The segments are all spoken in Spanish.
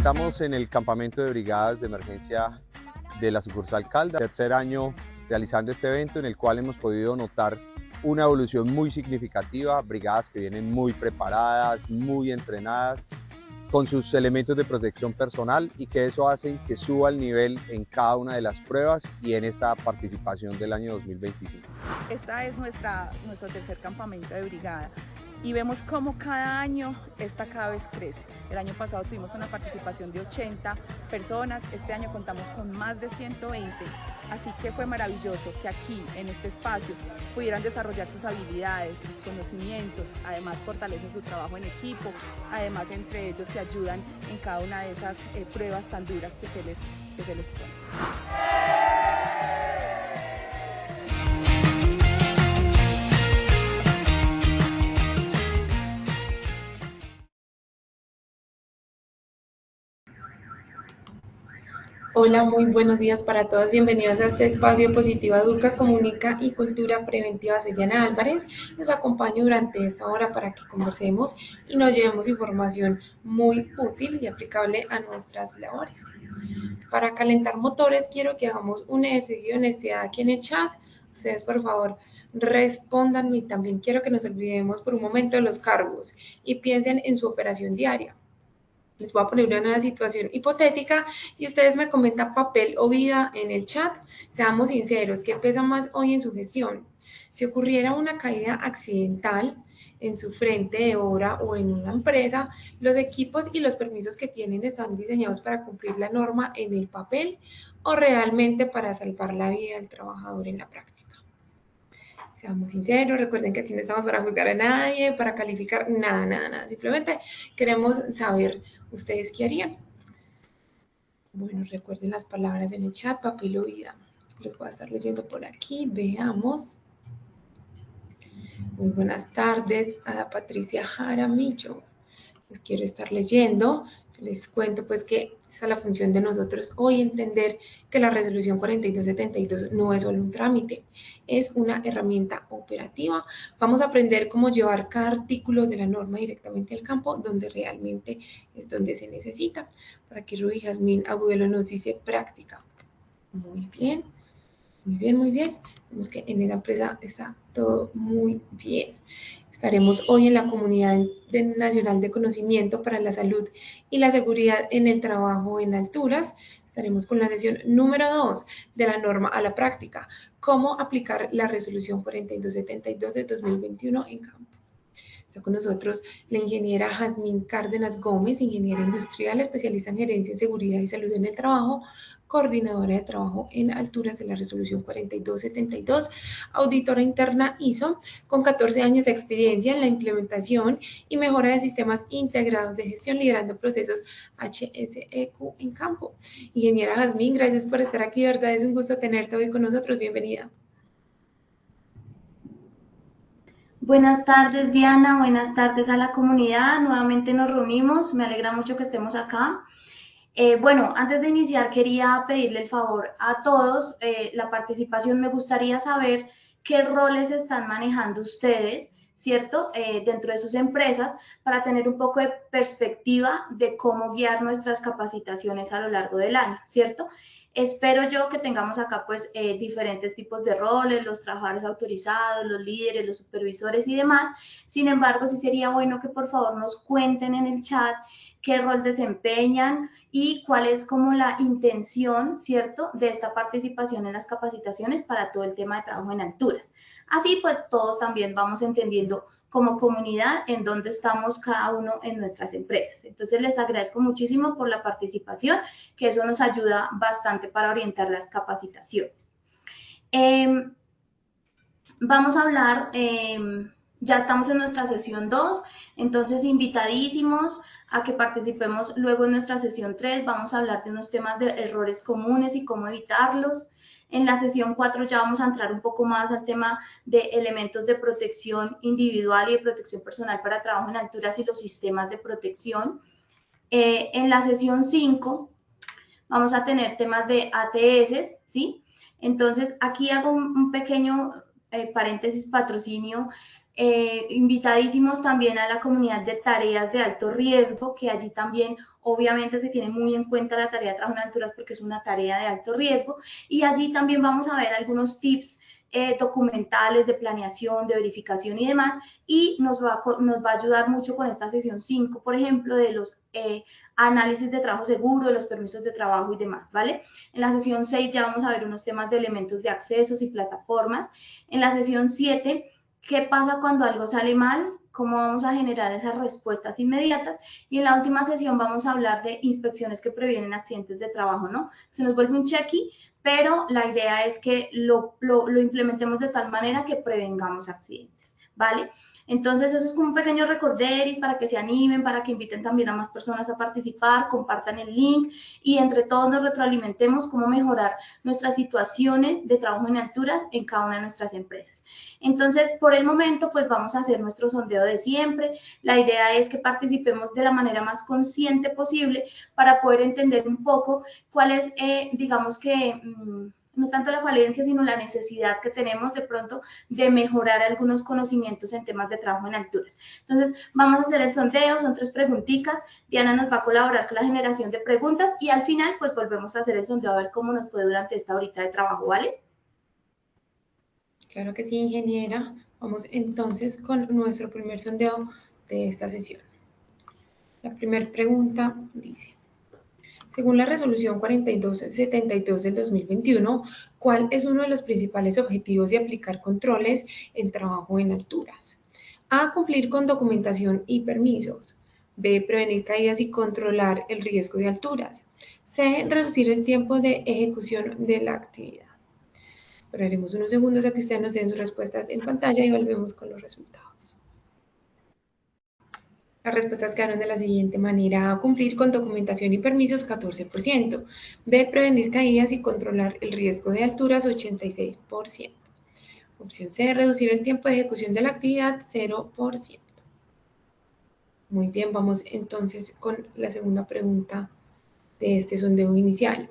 Estamos en el campamento de brigadas de emergencia de la sucursal Caldas, tercer año realizando este evento en el cual hemos podido notar una evolución muy significativa, brigadas que vienen muy preparadas, muy entrenadas, con sus elementos de protección personal y que eso hace que suba el nivel en cada una de las pruebas y en esta participación del año 2025. Esta es nuestro tercer campamento de brigada y vemos cómo cada año cada vez crece. El año pasado tuvimos una participación de 80 personas, este año contamos con más de 120, así que fue maravilloso que aquí, en este espacio, pudieran desarrollar sus habilidades, sus conocimientos, además fortalece su trabajo en equipo, además entre ellos se ayudan en cada una de esas pruebas tan duras que se les pone. Hola, muy buenos días para todos. Bienvenidos a este espacio Positiva Educa, Comunica y Cultura Preventiva. Soy Diana Álvarez. Los acompaño durante esta hora para que conversemos y nos llevemos información muy útil y aplicable a nuestras labores. Para calentar motores, quiero que hagamos un ejercicio de honestidad aquí en el chat. Ustedes, por favor, respondan y también quiero que nos olvidemos por un momento de los cargos y piensen en su operación diaria. Les voy a poner una nueva situación hipotética y ustedes me comentan papel o vida en el chat. Seamos sinceros, ¿qué pesa más hoy en su gestión? Si ocurriera una caída accidental en su frente de obra o en una empresa, los equipos y los permisos que tienen están diseñados para cumplir la norma en el papel o realmente para salvar la vida del trabajador en la práctica. Seamos sinceros, recuerden que aquí no estamos para juzgar a nadie, para calificar, nada. Simplemente queremos saber ustedes qué harían. Bueno, recuerden las palabras en el chat, papel o vida. Los voy a estar leyendo por aquí, veamos. Muy buenas tardes, Ada Patricia Jaramillo. Pues quiero estar leyendo. Les cuento pues que esa es la función de nosotros hoy, entender que la resolución 4272 no es solo un trámite, es una herramienta operativa. Vamos a aprender cómo llevar cada artículo de la norma directamente al campo donde realmente es donde se necesita. Para que Rubí Jazmín Agudelo nos dice práctica. Muy bien. Vemos que en esa empresa está todo muy bien. Estaremos hoy en la Comunidad Nacional de Conocimiento para la Salud y la Seguridad en el Trabajo en Alturas. Estaremos con la sesión número 2 de la norma a la práctica, cómo aplicar la resolución 4272 de 2021 en campo. Está con nosotros la ingeniera Jazmín Cárdenas Gómez, ingeniera industrial, especialista en gerencia en seguridad y salud en el trabajo, coordinadora de trabajo en alturas de la resolución 4272, auditora interna ISO, con 14 años de experiencia en la implementación y mejora de sistemas integrados de gestión, liderando procesos HSEQ en campo. Ingeniera Jazmín, gracias por estar aquí, de verdad es un gusto tenerte hoy con nosotros, bienvenida. Buenas tardes, Diana. Buenas tardes a la comunidad. Nuevamente nos reunimos. Me alegra mucho que estemos acá. Bueno, antes de iniciar, quería pedirle el favor a todos la participación. Me gustaría saber qué roles están manejando ustedes, ¿cierto? Dentro de sus empresas, para tener un poco de perspectiva de cómo guiar nuestras capacitaciones a lo largo del año, ¿cierto? Espero yo que tengamos acá pues diferentes tipos de roles, los trabajadores autorizados, los líderes, los supervisores y demás. Sin embargo, sí sería bueno que por favor nos cuenten en el chat qué rol desempeñan y cuál es como la intención, ¿cierto?, de esta participación en las capacitaciones para todo el tema de trabajo en alturas. Así pues todos también vamos entendiendo como comunidad en dónde estamos cada uno en nuestras empresas. Entonces les agradezco muchísimo por la participación, que eso nos ayuda bastante para orientar las capacitaciones. Vamos a hablar, ya estamos en nuestra sesión 2, entonces invitadísimos a que participemos luego en nuestra sesión 3. Vamos a hablar de unos temas de errores comunes y cómo evitarlos. En la sesión 4 ya vamos a entrar un poco más al tema de elementos de protección individual y de protección personal para trabajo en alturas y los sistemas de protección. En la sesión 5 vamos a tener temas de ATS, ¿sí? Entonces aquí hago un pequeño paréntesis patrocinio. Invitadísimos también a la comunidad de tareas de alto riesgo, que allí también obviamente se tiene muy en cuenta la tarea de trabajo en alturas porque es una tarea de alto riesgo, y allí también vamos a ver algunos tips documentales de planeación, de verificación y demás, y nos va a ayudar mucho con esta sesión 5, por ejemplo, de los análisis de trabajo seguro, de los permisos de trabajo y demás, ¿vale? En la sesión 6 ya vamos a ver unos temas de elementos de accesos y plataformas. En la sesión 7, ¿qué pasa cuando algo sale mal? ¿Cómo vamos a generar esas respuestas inmediatas? Y en la última sesión vamos a hablar de inspecciones que previenen accidentes de trabajo, ¿no? Se nos vuelve un check-in, pero la idea es que lo implementemos de tal manera que prevengamos accidentes, ¿vale? Entonces, eso es como un pequeño recorderis para que se animen, para que inviten también a más personas a participar, compartan el link y entre todos nos retroalimentemos cómo mejorar nuestras situaciones de trabajo en alturas en cada una de nuestras empresas. Entonces, por el momento, pues vamos a hacer nuestro sondeo de siempre. La idea es que participemos de la manera más consciente posible para poder entender un poco cuál es, digamos que, no tanto la falencia, sino la necesidad que tenemos de pronto de mejorar algunos conocimientos en temas de trabajo en alturas. Entonces, vamos a hacer el sondeo, son 3 preguntitas. Diana nos va a colaborar con la generación de preguntas y al final, pues volvemos a hacer el sondeo a ver cómo nos fue durante esta horita de trabajo, ¿vale? Claro que sí, ingeniera. Vamos entonces con nuestro primer sondeo de esta sesión. La primera pregunta dice: según la resolución 4272 del 2021, ¿cuál es uno de los principales objetivos de aplicar controles en trabajo en alturas? A. Cumplir con documentación y permisos. B. Prevenir caídas y controlar el riesgo de alturas. C. Reducir el tiempo de ejecución de la actividad. Esperaremos unos segundos a que ustedes nos den sus respuestas en pantalla y volvemos con los resultados. Las respuestas quedaron de la siguiente manera: A. Cumplir con documentación y permisos, 14%. B. Prevenir caídas y controlar el riesgo de alturas, 86%. Opción C. Reducir el tiempo de ejecución de la actividad, 0%. Muy bien, vamos entonces con la segunda pregunta de este sondeo inicial.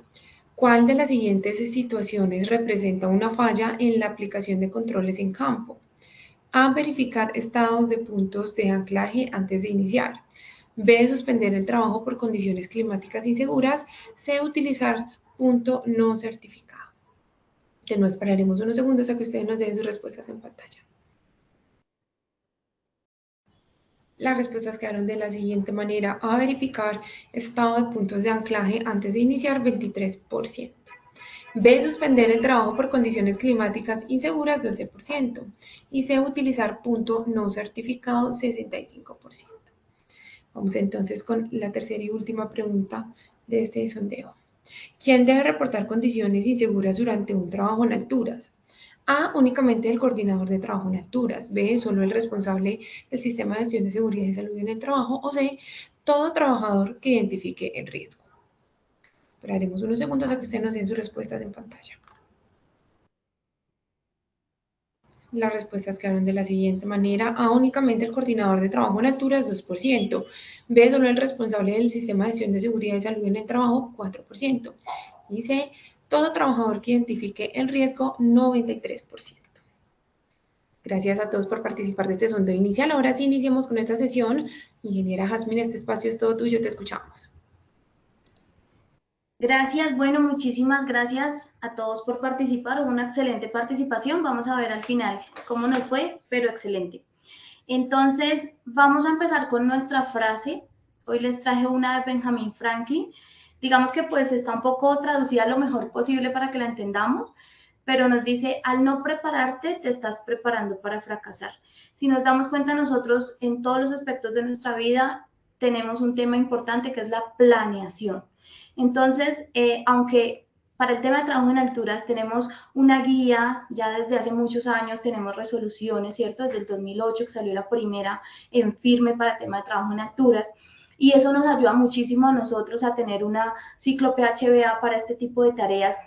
¿Cuál de las siguientes situaciones representa una falla en la aplicación de controles en campo? A. Verificar estados de puntos de anclaje antes de iniciar. B. Suspender el trabajo por condiciones climáticas inseguras. C. Utilizar punto no certificado. De nuevo esperaremos unos segundos a que ustedes nos den sus respuestas en pantalla. Las respuestas quedaron de la siguiente manera: A. Verificar estado de puntos de anclaje antes de iniciar, 23%. B. Suspender el trabajo por condiciones climáticas inseguras, 12%. Y C. Utilizar punto no certificado, 65%. Vamos entonces con la tercera y última pregunta de este sondeo. ¿Quién debe reportar condiciones inseguras durante un trabajo en alturas? A. Únicamente el coordinador de trabajo en alturas. B. Solo el responsable del sistema de gestión de seguridad y salud en el trabajo. O C. Todo trabajador que identifique el riesgo. Esperaremos unos segundos a que ustedes nos den sus respuestas en pantalla. Las respuestas quedaron de la siguiente manera: A. Únicamente el coordinador de trabajo en alturas, 2%. B. Solo el responsable del sistema de gestión de seguridad y salud en el trabajo, 4%. Y C. Todo trabajador que identifique el riesgo, 93%. Gracias a todos por participar de este sondeo inicial. Ahora sí iniciemos con esta sesión. Ingeniera Jazmín, este espacio es todo tuyo, te escuchamos. Gracias, bueno, muchísimas gracias a todos por participar. Hubo una excelente participación. Vamos a ver al final cómo nos fue, pero excelente. Entonces, vamos a empezar con nuestra frase. Hoy les traje una de Benjamin Franklin. Digamos que pues está un poco traducida lo mejor posible para que la entendamos, pero nos dice: al no prepararte, te estás preparando para fracasar. Si nos damos cuenta, nosotros en todos los aspectos de nuestra vida tenemos un tema importante que es la planeación. Entonces, aunque para el tema de trabajo en alturas tenemos una guía, ya desde hace muchos años tenemos resoluciones, ¿cierto? Desde el 2008 que salió la primera en firme para el tema de trabajo en alturas. Y eso nos ayuda muchísimo a nosotros a tener una ciclo PHBA para este tipo de tareas.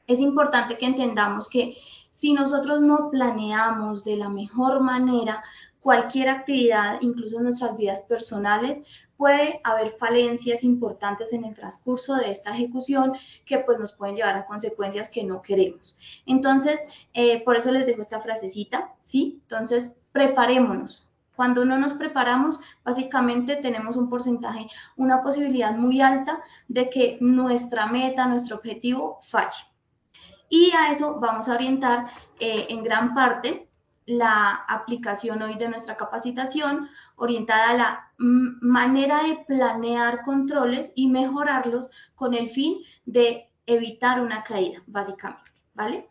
Es importante que entendamos que si nosotros no planeamos de la mejor manera, cualquier actividad, incluso en nuestras vidas personales, puede haber falencias importantes en el transcurso de esta ejecución que pues nos pueden llevar a consecuencias que no queremos. Entonces, por eso les dejo esta frasecita, ¿sí? Entonces, preparémonos. Cuando no nos preparamos, básicamente tenemos un porcentaje, una posibilidad muy alta de que nuestra meta, nuestro objetivo falle. Y a eso vamos a orientar en gran parte la aplicación hoy de nuestra capacitación orientada a la manera de planear controles y mejorarlos con el fin de evitar una caída, básicamente, ¿vale?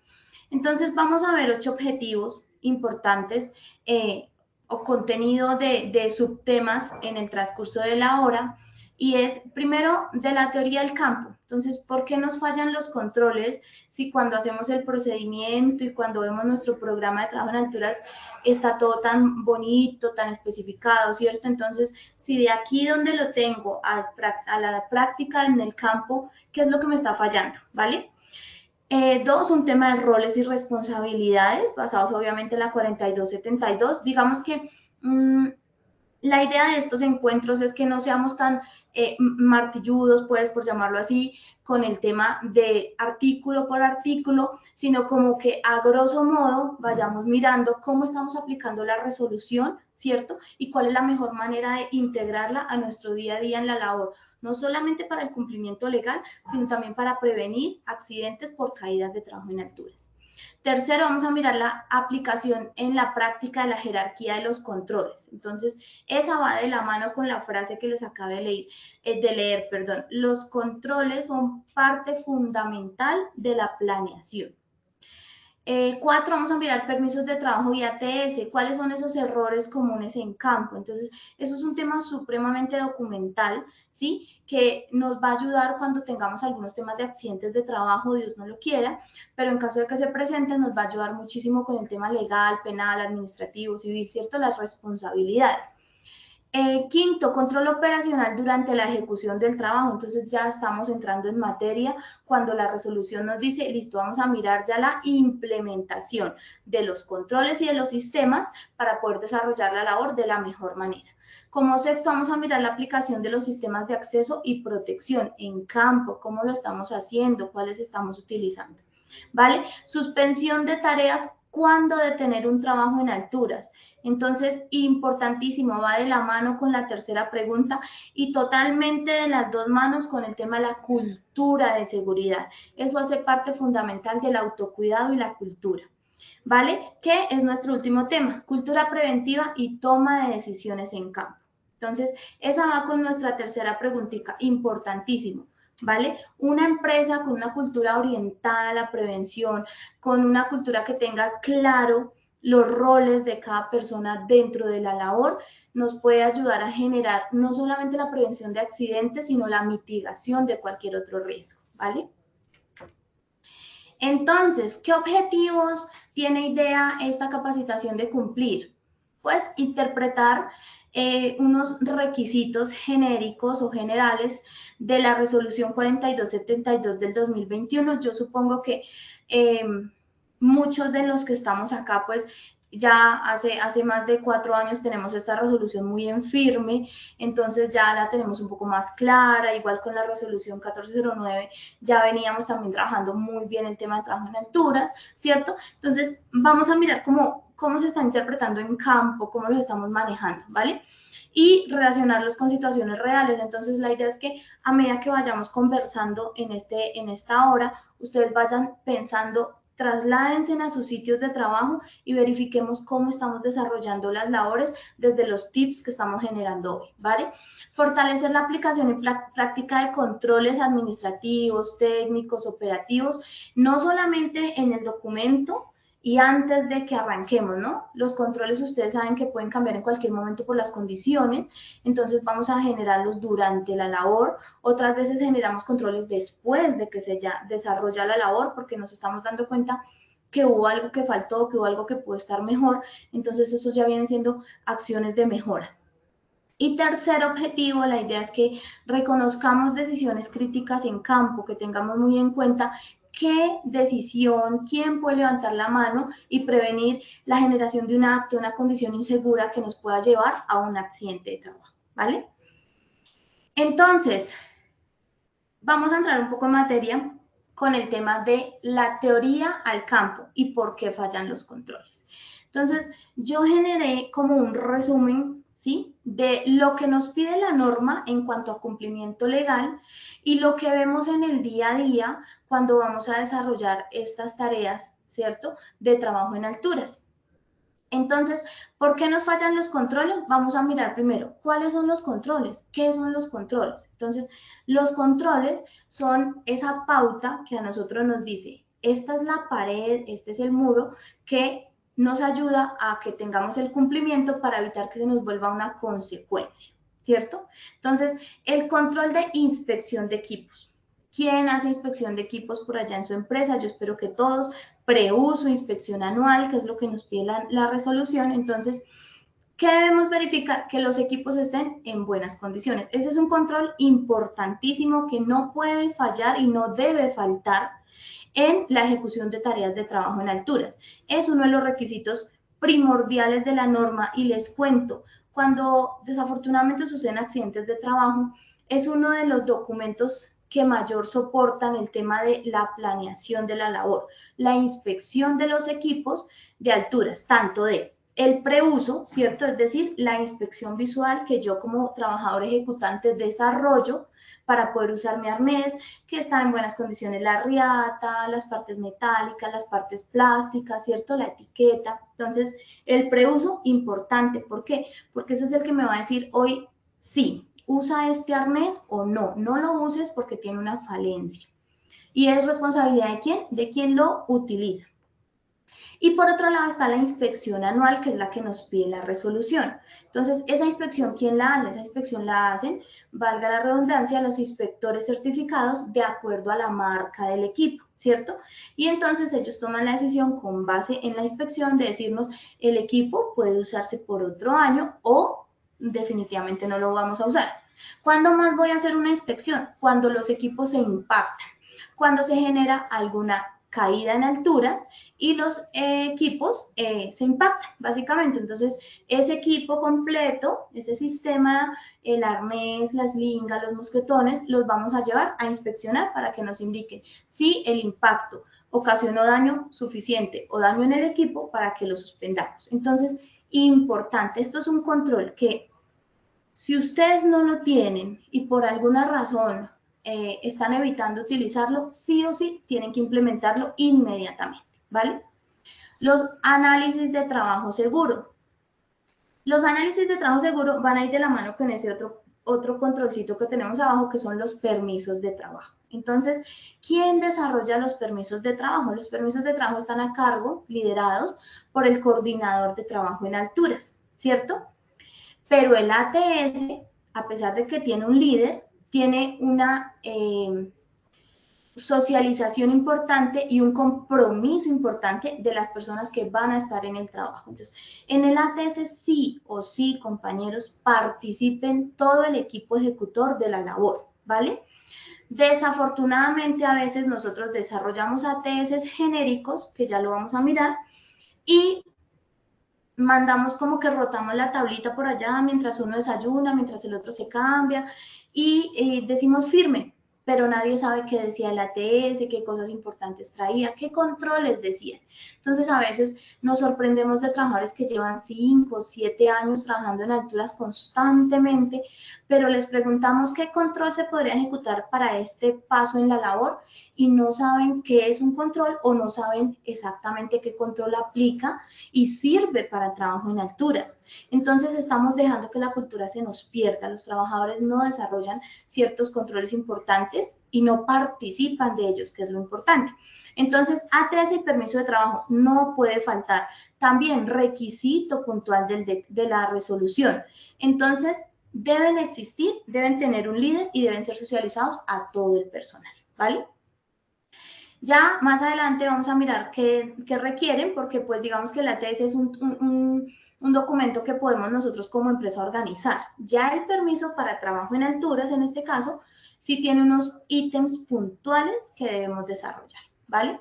Entonces vamos a ver 8 objetivos importantes o contenido de subtemas en el transcurso de la hora. Y es primero de la teoría del campo. Entonces, ¿por qué nos fallan los controles si cuando hacemos el procedimiento y cuando vemos nuestro programa de trabajo en alturas está todo tan bonito, tan especificado, ¿cierto? Entonces, si de aquí donde lo tengo a la práctica en el campo, ¿qué es lo que me está fallando? ¿Vale? 2, un tema de roles y responsabilidades, basados obviamente en la 4272. Digamos que la idea de estos encuentros es que no seamos tan martilludos, pues, por llamarlo así, con el tema de artículo por artículo, sino como que a grosso modo vayamos mirando cómo estamos aplicando la resolución, ¿cierto? Y cuál es la mejor manera de integrarla a nuestro día a día en la labor, no solamente para el cumplimiento legal, sino también para prevenir accidentes por caídas de trabajo en alturas. Tercero, vamos a mirar la aplicación en la práctica de la jerarquía de los controles. Entonces, esa va de la mano con la frase que les acabé de leer. Los controles son parte fundamental de la planeación. 4, vamos a mirar permisos de trabajo y ATS, cuáles son esos errores comunes en campo. Entonces, eso es un tema supremamente documental, ¿sí? Que nos va a ayudar cuando tengamos algunos temas de accidentes de trabajo, Dios no lo quiera, pero en caso de que se presenten, nos va a ayudar muchísimo con el tema legal, penal, administrativo, civil, ¿cierto? Las responsabilidades. 5, control operacional durante la ejecución del trabajo. Entonces ya estamos entrando en materia cuando la resolución nos dice, listo, vamos a mirar ya la implementación de los controles y de los sistemas para poder desarrollar la labor de la mejor manera. Como 6, vamos a mirar la aplicación de los sistemas de acceso y protección en campo, cómo lo estamos haciendo, cuáles estamos utilizando, ¿vale? Suspensión de tareas. ¿Cuándo detener un trabajo en alturas? Entonces, importantísimo, va de la mano con la tercera pregunta y totalmente de las dos manos con el tema de la cultura de seguridad. Eso hace parte fundamental del autocuidado y la cultura, ¿vale? Que es nuestro último tema, cultura preventiva y toma de decisiones en campo. Entonces, esa va con nuestra tercera preguntita, importantísimo. ¿Vale? Una empresa con una cultura orientada a la prevención, con una cultura que tenga claro los roles de cada persona dentro de la labor, nos puede ayudar a generar no solamente la prevención de accidentes, sino la mitigación de cualquier otro riesgo, ¿vale? Entonces, ¿qué objetivos tiene idea esta capacitación de cumplir? Pues interpretar unos requisitos genéricos o generales de la resolución 4272 del 2021. Yo supongo que muchos de los que estamos acá, pues ya hace más de 4 años tenemos esta resolución muy en firme, entonces ya la tenemos un poco más clara, igual con la resolución 1409 ya veníamos también trabajando muy bien el tema de trabajo en alturas, ¿cierto? Entonces vamos a mirar cómo se está interpretando en campo, cómo los estamos manejando, ¿vale? Y relacionarlos con situaciones reales. Entonces la idea es que a medida que vayamos conversando en esta hora, ustedes vayan pensando, trasládense a sus sitios de trabajo y verifiquemos cómo estamos desarrollando las labores desde los tips que estamos generando hoy, ¿vale? Fortalecer la aplicación y práctica de controles administrativos, técnicos, operativos, no solamente en el documento y antes de que arranquemos, ¿no? Los controles ustedes saben que pueden cambiar en cualquier momento por las condiciones, entonces vamos a generarlos durante la labor. Otras veces generamos controles después de que se ya desarrolla la labor porque nos estamos dando cuenta que hubo algo que faltó, que hubo algo que pudo estar mejor, entonces eso ya vienen siendo acciones de mejora. Y tercer objetivo, la idea es que reconozcamos decisiones críticas en campo, que tengamos muy en cuenta qué decisión, quién puede levantar la mano y prevenir la generación de un acto, una condición insegura que nos pueda llevar a un accidente de trabajo, ¿vale? Entonces, vamos a entrar un poco en materia con el tema de la teoría al campo y por qué fallan los controles. Entonces, yo generé como un resumen, ¿sí?, de lo que nos pide la norma en cuanto a cumplimiento legal y lo que vemos en el día a día cuando vamos a desarrollar estas tareas, ¿cierto?, de trabajo en alturas. Entonces, ¿por qué nos fallan los controles? Vamos a mirar primero, ¿cuáles son los controles? ¿Qué son los controles? Entonces, los controles son esa pauta que a nosotros nos dice, esta es la pared, este es el muro, que nos ayuda a que tengamos el cumplimiento para evitar que se nos vuelva una consecuencia, ¿cierto? Entonces, el control de inspección de equipos. ¿Quién hace inspección de equipos por allá en su empresa? Yo espero que todos. Preuso, inspección anual, que es lo que nos pide la resolución. Entonces, ¿qué debemos verificar? Que los equipos estén en buenas condiciones. Ese es un control importantísimo que no puede fallar y no debe faltar en la ejecución de tareas de trabajo en alturas. Es uno de los requisitos primordiales de la norma y les cuento, cuando desafortunadamente suceden accidentes de trabajo, es uno de los documentos que mayor soportan el tema de la planeación de la labor, la inspección de los equipos de alturas, tanto de el preuso, ¿cierto? Es decir, la inspección visual que yo como trabajador ejecutante desarrollo para poder usar mi arnés, que está en buenas condiciones la riata, las partes metálicas, las partes plásticas, ¿cierto? La etiqueta. Entonces, el preuso, importante. ¿Por qué? Porque ese es el que me va a decir hoy, sí, usa este arnés o no. No lo uses porque tiene una falencia. ¿Y es responsabilidad de quién? De quien lo utiliza. Y por otro lado está la inspección anual, que es la que nos pide la resolución. Entonces, esa inspección, ¿quién la hace? Esa inspección la hacen, valga la redundancia, los inspectores certificados de acuerdo a la marca del equipo, ¿cierto? Y entonces ellos toman la decisión con base en la inspección de decirnos, el equipo puede usarse por otro año o definitivamente no lo vamos a usar. ¿Cuándo más voy a hacer una inspección? Cuando los equipos se impactan, cuando se genera alguna caída en alturas y los equipos se impactan, básicamente. Entonces, ese equipo completo, ese sistema, el arnés, las lingas, los mosquetones, los vamos a llevar a inspeccionar para que nos indiquen si el impacto ocasionó daño suficiente o daño en el equipo para que lo suspendamos. Entonces, importante, esto es un control que si ustedes no lo tienen y por alguna razón están evitando utilizarlo, sí o sí tienen que implementarlo inmediatamente, ¿vale? Los análisis de trabajo seguro. Los análisis de trabajo seguro van a ir de la mano con ese otro controlcito que tenemos abajo, que son los permisos de trabajo. Entonces, ¿quién desarrolla los permisos de trabajo? Los permisos de trabajo están a cargo, liderados por el coordinador de trabajo en alturas, ¿cierto? Pero el ATS, a pesar de que tiene un líder, tiene una socialización importante y un compromiso importante de las personas que van a estar en el trabajo. Entonces, en el ATS sí o sí, compañeros, participen todo el equipo ejecutor de la labor, ¿vale? Desafortunadamente, a veces nosotros desarrollamos ATS genéricos, que ya lo vamos a mirar, y mandamos como que rotamos la tablita por allá mientras uno desayuna, mientras el otro se cambia y decimos firme, pero nadie sabe qué decía el ATS, qué cosas importantes traía, qué controles decían. Entonces a veces nos sorprendemos de trabajadores que llevan 5 o 7 años trabajando en alturas constantemente, pero les preguntamos qué control se podría ejecutar para este paso en la labor y no saben qué es un control o no saben exactamente qué control aplica y sirve para el trabajo en alturas. Entonces estamos dejando que la cultura se nos pierda, los trabajadores no desarrollan ciertos controles importantes y no participan de ellos, que es lo importante. Entonces, ATS y permiso de trabajo no puede faltar. También requisito puntual de la resolución. Entonces, deben existir, deben tener un líder y deben ser socializados a todo el personal, ¿vale? Ya más adelante vamos a mirar qué requieren, porque pues digamos que el ATS es un documento que podemos nosotros como empresa organizar. Ya el permiso para trabajo en alturas, en este caso, sí tiene unos ítems puntuales que debemos desarrollar, ¿vale?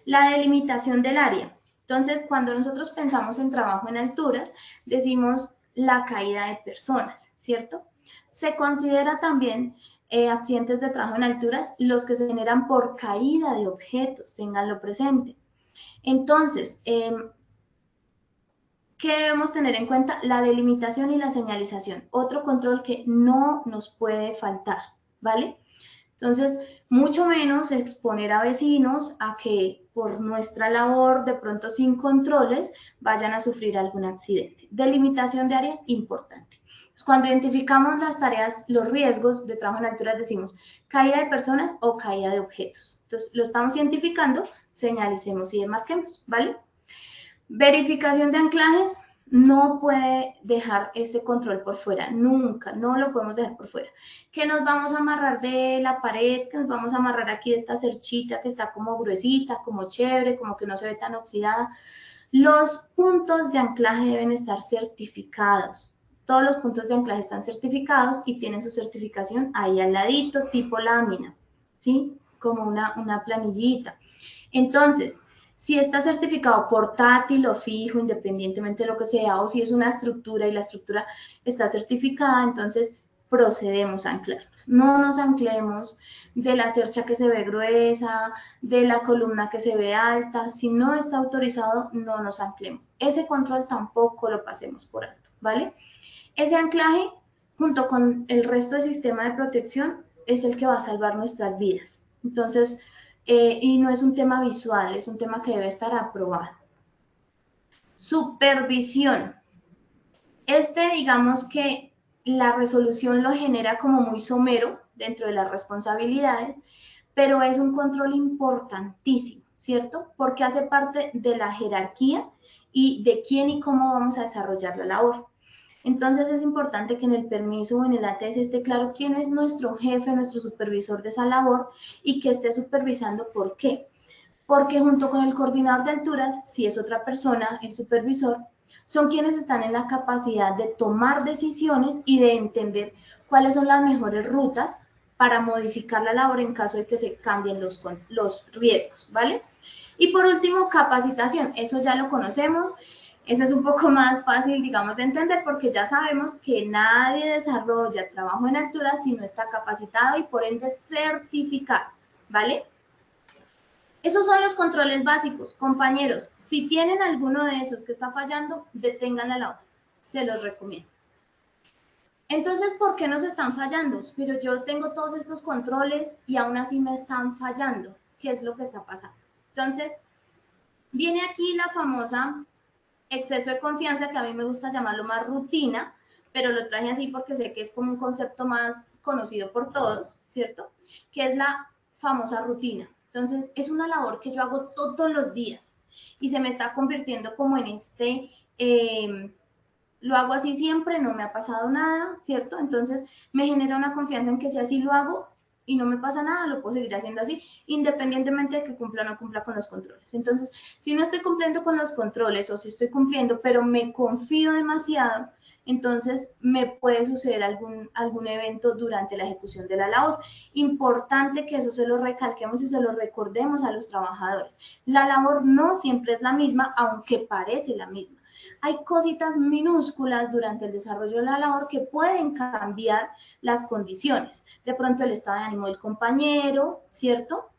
La delimitación del área. Entonces, cuando nosotros pensamos en trabajo en alturas, decimos la caída de personas, ¿cierto? Se considera también accidentes de trabajo en alturas los que se generan por caída de objetos, ténganlo presente. Entonces, ¿qué debemos tener en cuenta? La delimitación y la señalización, otro control que no nos puede faltar, ¿vale? Entonces, mucho menos exponer a vecinos a que por nuestra labor, de pronto sin controles, vayan a sufrir algún accidente. Delimitación de áreas, importante. Pues cuando identificamos las tareas, los riesgos de trabajo en alturas, decimos caída de personas o caída de objetos. Entonces, lo estamos identificando, señalicemos y demarquemos, ¿vale? Verificación de anclajes, no puede dejar este control por fuera, nunca, no lo podemos dejar por fuera. Que nos vamos a amarrar de la pared, que nos vamos a amarrar aquí de esta cerchita que está como gruesita, como chévere, como que no se ve tan oxidada. Los puntos de anclaje deben estar certificados. Todos los puntos de anclaje están certificados y tienen su certificación ahí al ladito, tipo lámina, ¿sí? Como una planillita. Entonces, si está certificado portátil o fijo, independientemente de lo que sea, o si es una estructura y la estructura está certificada, entonces procedemos a anclarnos. No nos anclemos de la cercha que se ve gruesa, de la columna que se ve alta. Si no está autorizado, no nos anclemos. Ese control tampoco lo pasemos por alto, ¿vale? Ese anclaje, junto con el resto del sistema de protección, es el que va a salvar nuestras vidas. Entonces, y no es un tema visual, es un tema que debe estar aprobado. Supervisión. Digamos que la resolución lo genera como muy somero dentro de las responsabilidades, pero es un control importantísimo, ¿cierto? Porque hace parte de la jerarquía y de quién y cómo vamos a desarrollar la labor. Entonces es importante que en el permiso o en el ATS esté claro quién es nuestro jefe, nuestro supervisor de esa labor y que esté supervisando por qué. Porque junto con el coordinador de alturas, si es otra persona, el supervisor, son quienes están en la capacidad de tomar decisiones y de entender cuáles son las mejores rutas para modificar la labor en caso de que se cambien los riesgos, ¿vale? Y por último, capacitación. Eso ya lo conocemos. Ese es un poco más fácil, digamos, de entender porque ya sabemos que nadie desarrolla trabajo en altura si no está capacitado y por ende certificado, ¿vale? Esos son los controles básicos. Compañeros, si tienen alguno de esos que está fallando, detengan la labor. Se los recomiendo. Entonces, ¿por qué nos están fallando? Pero yo tengo todos estos controles y aún así me están fallando. ¿Qué es lo que está pasando? Entonces, viene aquí la famosa exceso de confianza, que a mí me gusta llamarlo más rutina, pero lo traje así porque sé que es como un concepto más conocido por todos, ¿cierto? Que es la famosa rutina. Entonces, es una labor que yo hago todos los días y se me está convirtiendo como en lo hago así siempre, no me ha pasado nada, ¿cierto? Entonces, me genera una confianza en que si así lo hago y no me pasa nada, lo puedo seguir haciendo así, independientemente de que cumpla o no cumpla con los controles. Entonces, si no estoy cumpliendo con los controles o si estoy cumpliendo, pero me confío demasiado, entonces me puede suceder algún evento durante la ejecución de la labor. Importante que eso se lo recalquemos y se lo recordemos a los trabajadores. La labor no siempre es la misma, aunque parece la misma. Hay cositas minúsculas durante el desarrollo de la labor que pueden cambiar las condiciones. De pronto el estado de ánimo del compañero, ¿cierto?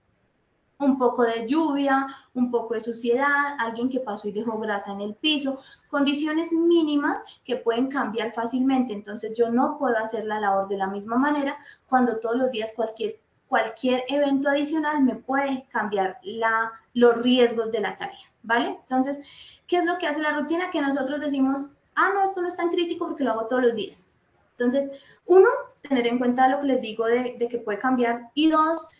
Un poco de lluvia, un poco de suciedad, alguien que pasó y dejó grasa en el piso, condiciones mínimas que pueden cambiar fácilmente. Entonces yo no puedo hacer la labor de la misma manera cuando todos los días cualquier evento adicional me puede cambiar los riesgos de la tarea, ¿vale? Entonces, ¿qué es lo que hace la rutina? Que nosotros decimos, no, esto no es tan crítico porque lo hago todos los días. Entonces, uno, tener en cuenta lo que les digo de que puede cambiar, y dos,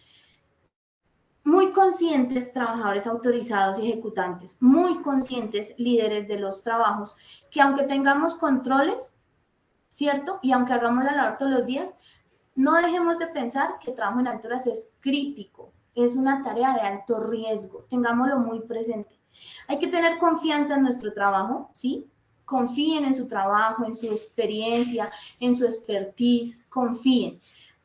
muy conscientes trabajadores autorizados y ejecutantes, muy conscientes líderes de los trabajos, que aunque tengamos controles, ¿cierto? Y aunque hagamos la labor todos los días, no dejemos de pensar que el trabajo en alturas es crítico, es una tarea de alto riesgo, tengámoslo muy presente. Hay que tener confianza en nuestro trabajo, ¿sí? Confíen en su trabajo, en su experiencia, en su expertise, confíen.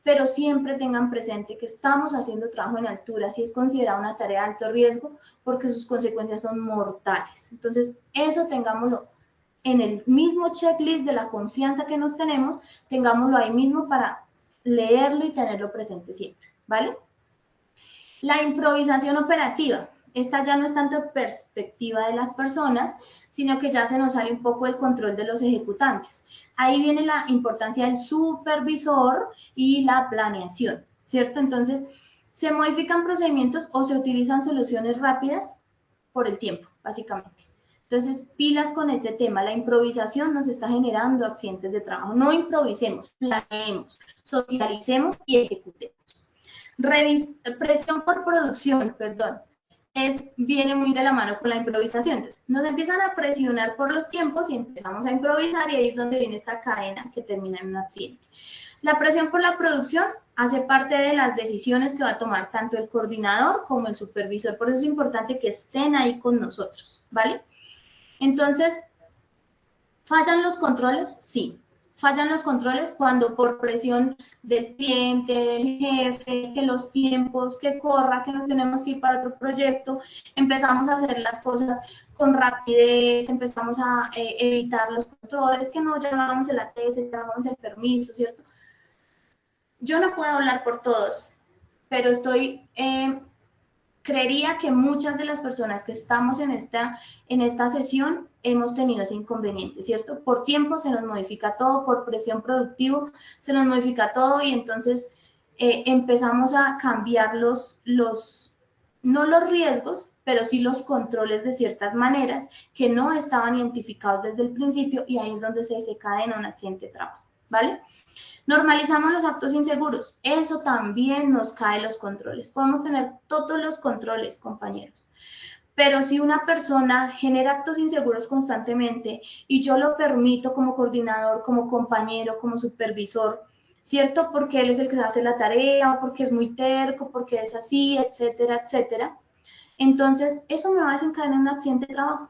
pero siempre tengan presente que estamos haciendo trabajo en altura, si es considerada una tarea de alto riesgo, porque sus consecuencias son mortales. Entonces, eso tengámoslo en el mismo checklist de la confianza que nos tenemos, tengámoslo ahí mismo para leerlo y tenerlo presente siempre, ¿vale? La improvisación operativa. Esta ya no es tanto perspectiva de las personas, sino que ya se nos sale un poco el control de los ejecutantes. Ahí viene la importancia del supervisor y la planeación, ¿cierto? Entonces, se modifican procedimientos o se utilizan soluciones rápidas por el tiempo, básicamente. Entonces, pilas con este tema. La improvisación nos está generando accidentes de trabajo. No improvisemos, planeemos, socialicemos y ejecutemos. Presión por producción, perdón, viene muy de la mano con la improvisación. Entonces, nos empiezan a presionar por los tiempos y empezamos a improvisar y ahí es donde viene esta cadena que termina en un accidente. La presión por la producción hace parte de las decisiones que va a tomar tanto el coordinador como el supervisor. Por eso es importante que estén ahí con nosotros, ¿vale? Entonces, ¿fallan los controles? Sí. Fallan los controles cuando por presión del cliente, del jefe, que los tiempos, que corra, que nos tenemos que ir para otro proyecto, empezamos a hacer las cosas con rapidez, empezamos a evitar los controles, que no, ya no hagamos el ATS, ya no hagamos el permiso, ¿cierto? Yo no puedo hablar por todos, pero creería que muchas de las personas que estamos en esta sesión hemos tenido ese inconveniente, ¿cierto? Por tiempo se nos modifica todo, por presión productiva se nos modifica todo y entonces empezamos a cambiar no los riesgos, pero sí los controles de ciertas maneras que no estaban identificados desde el principio y ahí es donde se desencadena un accidente de trabajo, ¿vale? Normalizamos los actos inseguros. Eso también nos cae los controles. Podemos tener todos los controles, compañeros. Pero si una persona genera actos inseguros constantemente y yo lo permito como coordinador, como compañero, como supervisor, ¿cierto? Porque él es el que hace la tarea, o porque es muy terco, porque es así, etcétera, etcétera. Entonces, eso me va a desencadenar un accidente de trabajo.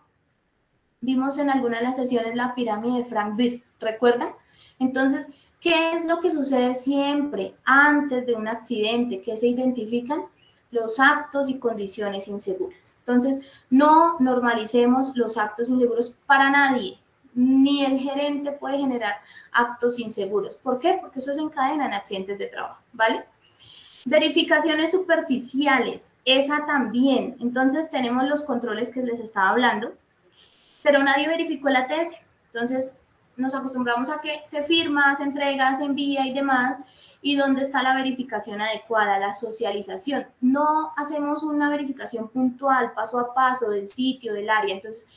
Vimos en alguna de las sesiones la pirámide de Frank Bird, ¿recuerdan? Entonces, ¿qué es lo que sucede siempre antes de un accidente? ¿Qué se identifican? Los actos y condiciones inseguras. Entonces, no normalicemos los actos inseguros para nadie. Ni el gerente puede generar actos inseguros. ¿Por qué? Porque eso desencadena en accidentes de trabajo, ¿vale? Verificaciones superficiales, esa también. Entonces, tenemos los controles que les estaba hablando, pero nadie verificó la tesis. Entonces, nos acostumbramos a que se firma, se entrega, se envía y demás, y dónde está la verificación adecuada, la socialización. No hacemos una verificación puntual, paso a paso, del sitio, del área. Entonces,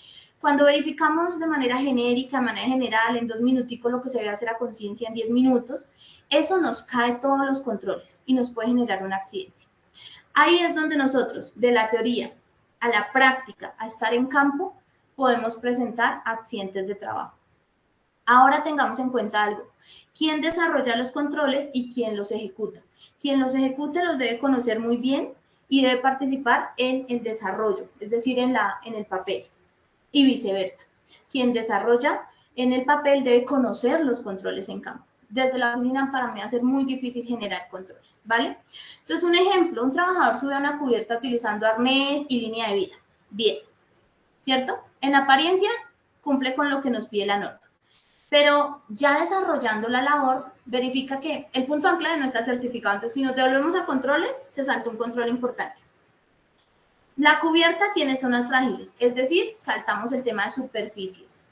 cuando verificamos de manera genérica, de manera general, en 2 minuticos lo que se debe hacer a conciencia en 10 minutos, eso nos cae todos los controles y nos puede generar un accidente. Ahí es donde nosotros, de la teoría a la práctica, a estar en campo, podemos presentar accidentes de trabajo. Ahora tengamos en cuenta algo. ¿Quién desarrolla los controles y quién los ejecuta? Quien los ejecute los debe conocer muy bien y debe participar en el desarrollo, es decir, en el papel, y viceversa. Quien desarrolla en el papel debe conocer los controles en campo. Desde la oficina para mí va a ser muy difícil generar controles, ¿vale? Entonces, un ejemplo, un trabajador sube a una cubierta utilizando arnés y línea de vida. Bien, ¿cierto? En apariencia cumple con lo que nos pide la norma. Pero ya desarrollando la labor, verifica que el punto ancla no está certificado. Entonces, si nos devolvemos a controles, se salta un control importante. La cubierta tiene zonas frágiles, es decir, saltamos el tema de superficies.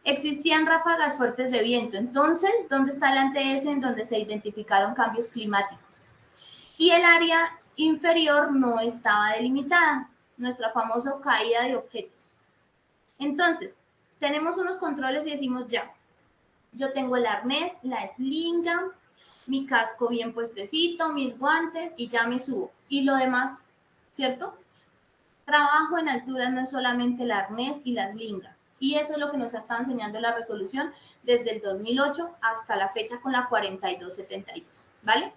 Existían ráfagas fuertes de viento. Entonces, ¿dónde está el ATS en donde se identificaron cambios climáticos? Y el área inferior no estaba delimitada, nuestra famosa caída de objetos. Entonces, tenemos unos controles y decimos ya, yo tengo el arnés, la slinga, mi casco bien puestecito, mis guantes y ya me subo. Y lo demás, ¿cierto? Trabajo en alturas no es solamente el arnés y la slinga. Y eso es lo que nos ha estado enseñando la resolución desde el 2008 hasta la fecha con la 4272, ¿vale?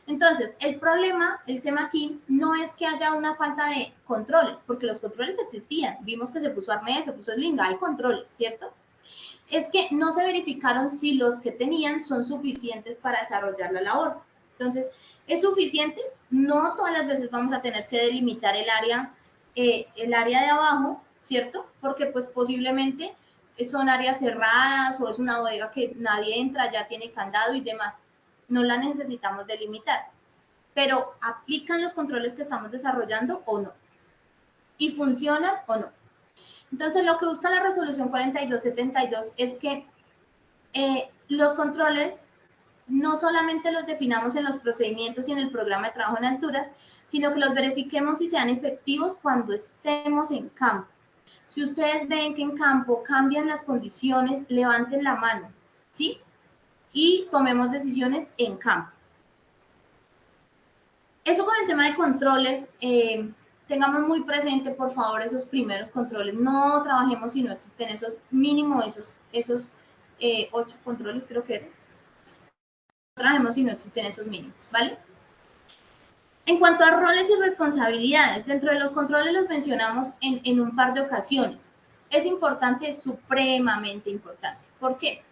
Entonces, el tema aquí no es que haya una falta de controles, porque los controles existían. Vimos que se puso arnés, se puso slinga, hay controles, ¿cierto? Es que no se verificaron si los que tenían son suficientes para desarrollar la labor. Entonces, ¿es suficiente? No todas las veces vamos a tener que delimitar el área de abajo, ¿cierto? Porque pues posiblemente son áreas cerradas o es una bodega que nadie entra, ya tiene candado y demás. No la necesitamos delimitar, pero ¿aplican los controles que estamos desarrollando o no? ¿Y funcionan o no? Entonces, lo que busca la resolución 4272 es que los controles no solamente los definamos en los procedimientos y en el programa de trabajo en alturas, sino que los verifiquemos y sean efectivos cuando estemos en campo. Si ustedes ven que en campo cambian las condiciones, levanten la mano, ¿sí? Y tomemos decisiones en campo. Eso con el tema de controles, tengamos muy presente, por favor, esos primeros controles. No trabajemos si no existen esos mínimo, esos 8 controles, creo que eran. No trabajemos si no existen esos mínimos, ¿vale? En cuanto a roles y responsabilidades, dentro de los controles los mencionamos en un par de ocasiones. Es importante, es supremamente importante. ¿Por qué?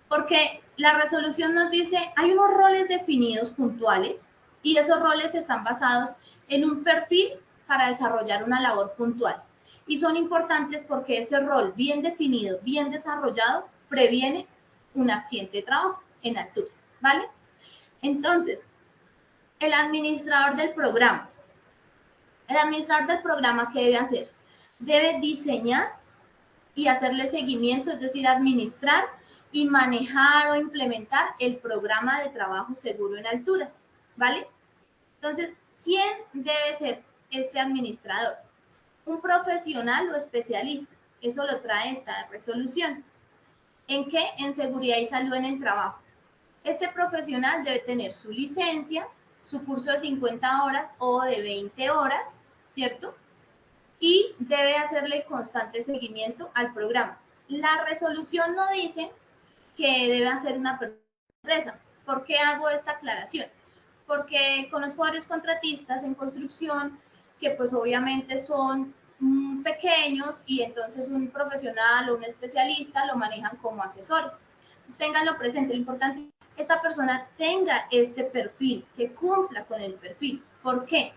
Porque la resolución nos dice, hay unos roles definidos puntuales y esos roles están basados en un perfil para desarrollar una labor puntual. Y son importantes porque ese rol bien definido, bien desarrollado, previene un accidente de trabajo en alturas, ¿vale? Entonces, el administrador del programa. El administrador del programa, ¿qué debe hacer? Debe diseñar y hacerle seguimiento, es decir, administrar y manejar o implementar el programa de trabajo seguro en alturas, ¿vale? Entonces, ¿quién debe ser este administrador? Un profesional o especialista. Eso lo trae esta resolución. ¿En qué? En seguridad y salud en el trabajo. Este profesional debe tener su licencia, su curso de 50 horas o de 20 horas, ¿cierto? Y debe hacerle constante seguimiento al programa. La resolución no dice que debe hacer una empresa. ¿Por qué hago esta aclaración? Porque conozco varios contratistas en construcción que pues obviamente son pequeños y entonces un profesional o un especialista lo manejan como asesores. Entonces ténganlo presente, lo importante es que esta persona tenga este perfil, que cumpla con el perfil. ¿Por qué?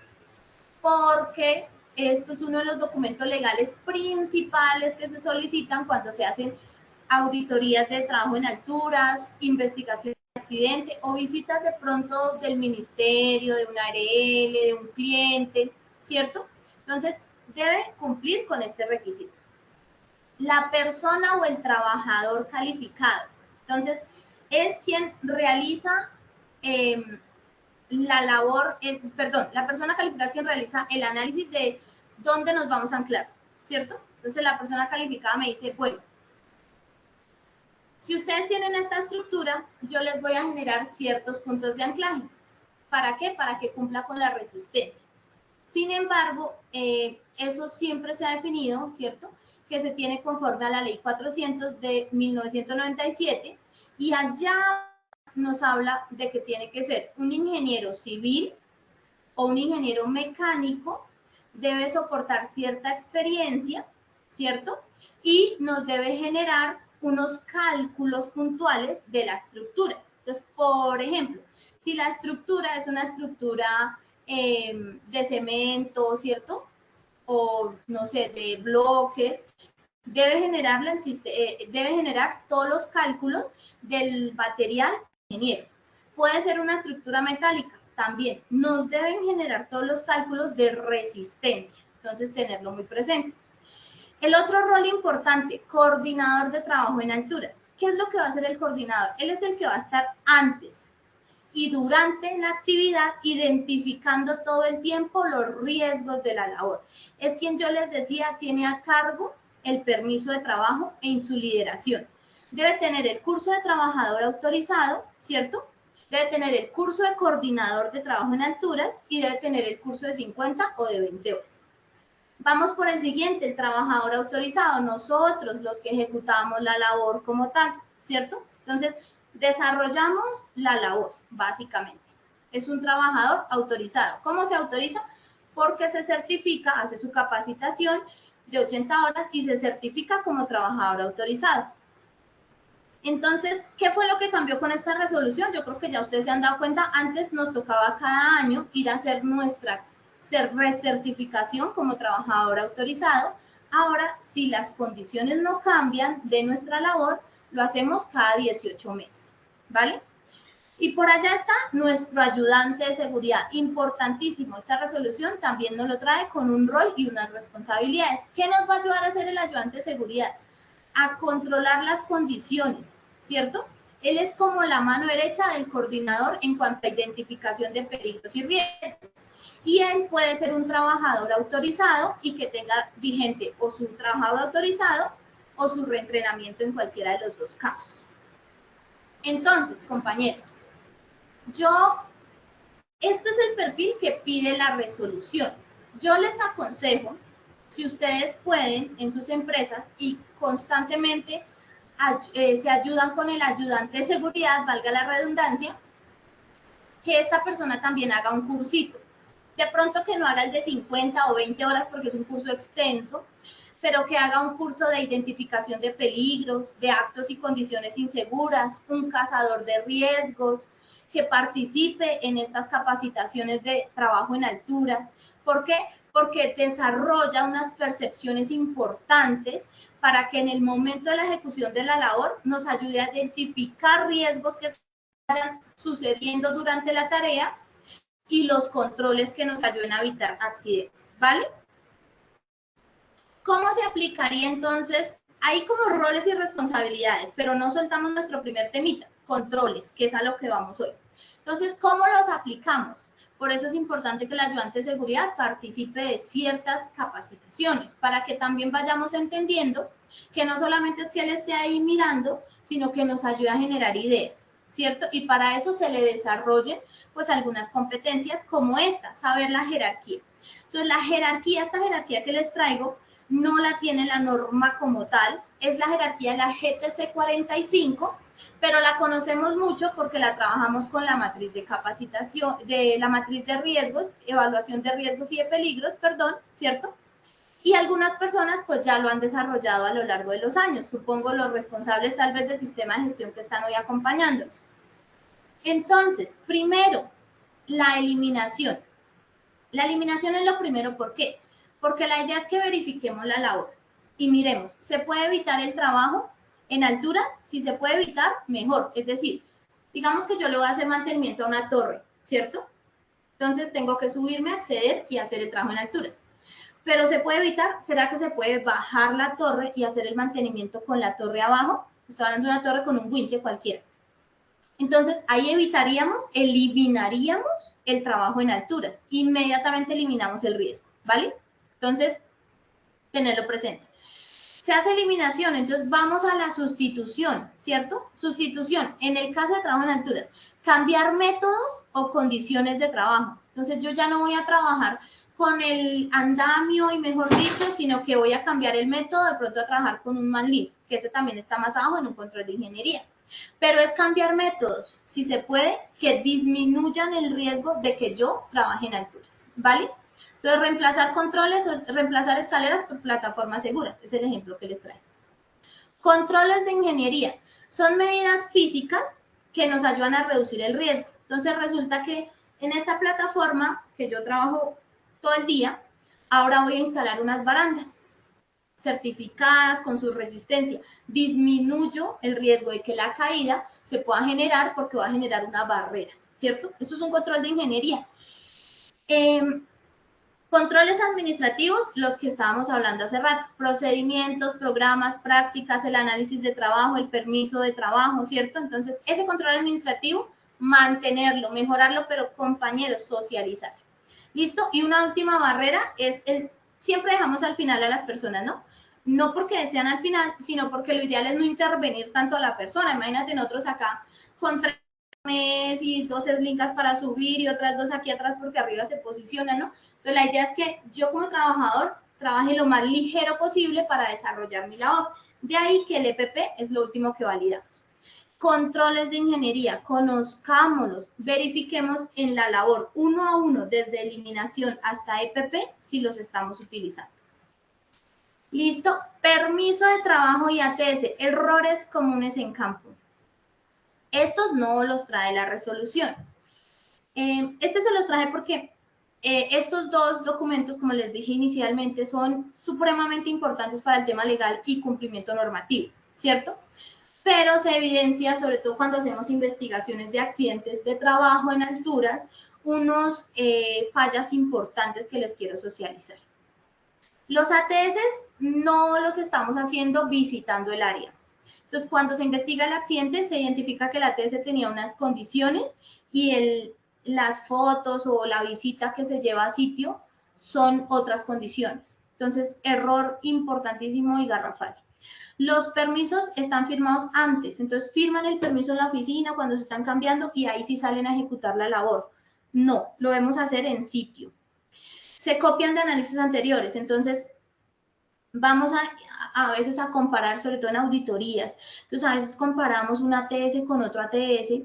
Porque esto es uno de los documentos legales principales que se solicitan cuando se hacen auditorías de trabajo en alturas, investigación de accidente o visitas de pronto del ministerio, de una ARL, de un cliente, ¿cierto? Entonces, debe cumplir con este requisito. La persona o el trabajador calificado. Entonces, es quien realiza la labor, la persona calificada es quien realiza el análisis de dónde nos vamos a anclar, ¿cierto? Entonces, la persona calificada me dice, bueno, si ustedes tienen esta estructura, yo les voy a generar ciertos puntos de anclaje. ¿Para qué? Para que cumpla con la resistencia. Sin embargo, eso siempre se ha definido, ¿cierto? Que se tiene conforme a la ley 400 de 1997 y allá nos habla de que tiene que ser un ingeniero civil o un ingeniero mecánico, debe soportar cierta experiencia, ¿cierto? Y nos debe generar unos cálculos puntuales de la estructura. Entonces, por ejemplo, si la estructura es una estructura de cemento, ¿cierto? O, no sé, de bloques, debe generar todos los cálculos del material ingeniero. Puede ser una estructura metálica, también nos deben generar todos los cálculos de resistencia, entonces tenerlo muy presente. El otro rol importante, coordinador de trabajo en alturas. ¿Qué es lo que va a hacer el coordinador? Él es el que va a estar antes y durante la actividad identificando todo el tiempo los riesgos de la labor. Es quien yo les decía tiene a cargo el permiso de trabajo en su lideración. Debe tener el curso de trabajador autorizado, ¿cierto? Debe tener el curso de coordinador de trabajo en alturas y debe tener el curso de 50 o de 20 horas. Vamos por el siguiente, el trabajador autorizado, nosotros los que ejecutamos la labor como tal, ¿cierto? Entonces, desarrollamos la labor, básicamente. Es un trabajador autorizado. ¿Cómo se autoriza? Porque se certifica, hace su capacitación de 80 horas y se certifica como trabajador autorizado. Entonces, ¿qué fue lo que cambió con esta resolución? Yo creo que ya ustedes se han dado cuenta, antes nos tocaba cada año ir a hacer nuestra recertificación como trabajador autorizado. Ahora, si las condiciones no cambian de nuestra labor, lo hacemos cada 18 meses, ¿vale? Y por allá está nuestro ayudante de seguridad. Importantísimo, esta resolución también nos lo trae con un rol y unas responsabilidades. ¿Qué nos va a ayudar a hacer el ayudante de seguridad? A controlar las condiciones, ¿cierto? Él es como la mano derecha del coordinador en cuanto a identificación de peligros y riesgos. Y él puede ser un trabajador autorizado y que tenga vigente o su trabajador autorizado o su reentrenamiento en cualquiera de los dos casos. Entonces, compañeros, este es el perfil que pide la resolución. Yo les aconsejo, si ustedes pueden en sus empresas y constantemente se ayudan con el ayudante de seguridad, valga la redundancia, que esta persona también haga un cursito. De pronto que no haga el de 50 o 20 horas porque es un curso extenso, pero que haga un curso de identificación de peligros, de actos y condiciones inseguras, un cazador de riesgos, que participe en estas capacitaciones de trabajo en alturas. ¿Por qué? Porque desarrolla unas percepciones importantes para que en el momento de la ejecución de la labor nos ayude a identificar riesgos que vayan sucediendo durante la tarea y los controles que nos ayuden a evitar accidentes, ¿vale? ¿Cómo se aplicaría entonces? Hay como roles y responsabilidades, pero no soltamos nuestro primer temita, controles, que es a lo que vamos hoy. Entonces, ¿cómo los aplicamos? Por eso es importante que el ayudante de seguridad participe de ciertas capacitaciones, para que también vayamos entendiendo que no solamente es que él esté ahí mirando, sino que nos ayude a generar ideas, ¿cierto? Y para eso se le desarrollen pues algunas competencias como esta, saber la jerarquía. Entonces, la jerarquía, esta jerarquía que les traigo, no la tiene la norma como tal, es la jerarquía de la GTC 45, pero la conocemos mucho porque la trabajamos con la matriz de capacitación, de la matriz de riesgos, evaluación de riesgos y de peligros, perdón, ¿cierto? Y algunas personas pues ya lo han desarrollado a lo largo de los años, supongo los responsables tal vez del sistema de gestión que están hoy acompañándonos. Entonces, primero, la eliminación. La eliminación es lo primero, ¿por qué? Porque la idea es que verifiquemos la labor y miremos, ¿se puede evitar el trabajo en alturas? Si se puede evitar, mejor. Es decir, digamos que yo le voy a hacer mantenimiento a una torre, ¿cierto? Entonces tengo que subirme, acceder y hacer el trabajo en alturas. Pero ¿se puede evitar? ¿Será que se puede bajar la torre y hacer el mantenimiento con la torre abajo? Estoy hablando de una torre con un winche cualquiera. Entonces, ahí eliminaríamos el trabajo en alturas. Inmediatamente eliminamos el riesgo, ¿vale? Entonces, tenerlo presente. Se hace eliminación, entonces vamos a la sustitución, ¿cierto? Sustitución, en el caso de trabajo en alturas, cambiar métodos o condiciones de trabajo. Entonces, yo ya no voy a trabajar con el andamio y mejor dicho, sino que voy a cambiar el método, de pronto a trabajar con un manlift, que ese también está más abajo en un control de ingeniería. Pero es cambiar métodos, si se puede, que disminuyan el riesgo de que yo trabaje en alturas, ¿vale? Entonces, reemplazar controles o reemplazar escaleras por plataformas seguras, es el ejemplo que les traigo. Controles de ingeniería, son medidas físicas que nos ayudan a reducir el riesgo. Entonces, resulta que en esta plataforma que yo trabajo todo el día, ahora voy a instalar unas barandas certificadas con su resistencia. Disminuyo el riesgo de que la caída se pueda generar porque va a generar una barrera, ¿cierto? Eso es un control de ingeniería. Controles administrativos, los que estábamos hablando hace rato, procedimientos, programas, prácticas, el análisis de trabajo, el permiso de trabajo, ¿cierto? Entonces, ese control administrativo, mantenerlo, mejorarlo, pero compañeros, socializar. ¿Listo? Y una última barrera es siempre dejamos al final a las personas, ¿no? No porque desean al final, sino porque lo ideal es no intervenir tanto a la persona. Imagínate nosotros acá con 3 y 2 slinkas para subir y otras 2 aquí atrás porque arriba se posicionan, ¿no? Entonces la idea es que yo como trabajador trabaje lo más ligero posible para desarrollar mi labor. De ahí que el EPP es lo último que validamos. Controles de ingeniería, conozcámoslos, verifiquemos en la labor uno a uno, desde eliminación hasta EPP, si los estamos utilizando. Listo. Permiso de trabajo y ATS, errores comunes en campo. Estos no los trae la resolución. Este se los traje porque estos dos documentos, como les dije inicialmente, son supremamente importantes para el tema legal y cumplimiento normativo, ¿cierto? Pero se evidencia, sobre todo cuando hacemos investigaciones de accidentes de trabajo en alturas, unos fallas importantes que les quiero socializar. Los ATS no los estamos haciendo visitando el área. Entonces, cuando se investiga el accidente, se identifica que el ATS tenía unas condiciones y las fotos o la visita que se lleva a sitio son otras condiciones. Entonces, error importantísimo y garrafal. Los permisos están firmados antes, entonces firman el permiso en la oficina cuando se están cambiando y ahí sí salen a ejecutar la labor. No, lo debemos hacer en sitio. Se copian de análisis anteriores, entonces vamos a veces a comparar, sobre todo en auditorías. Entonces a veces comparamos un ATS con otro ATS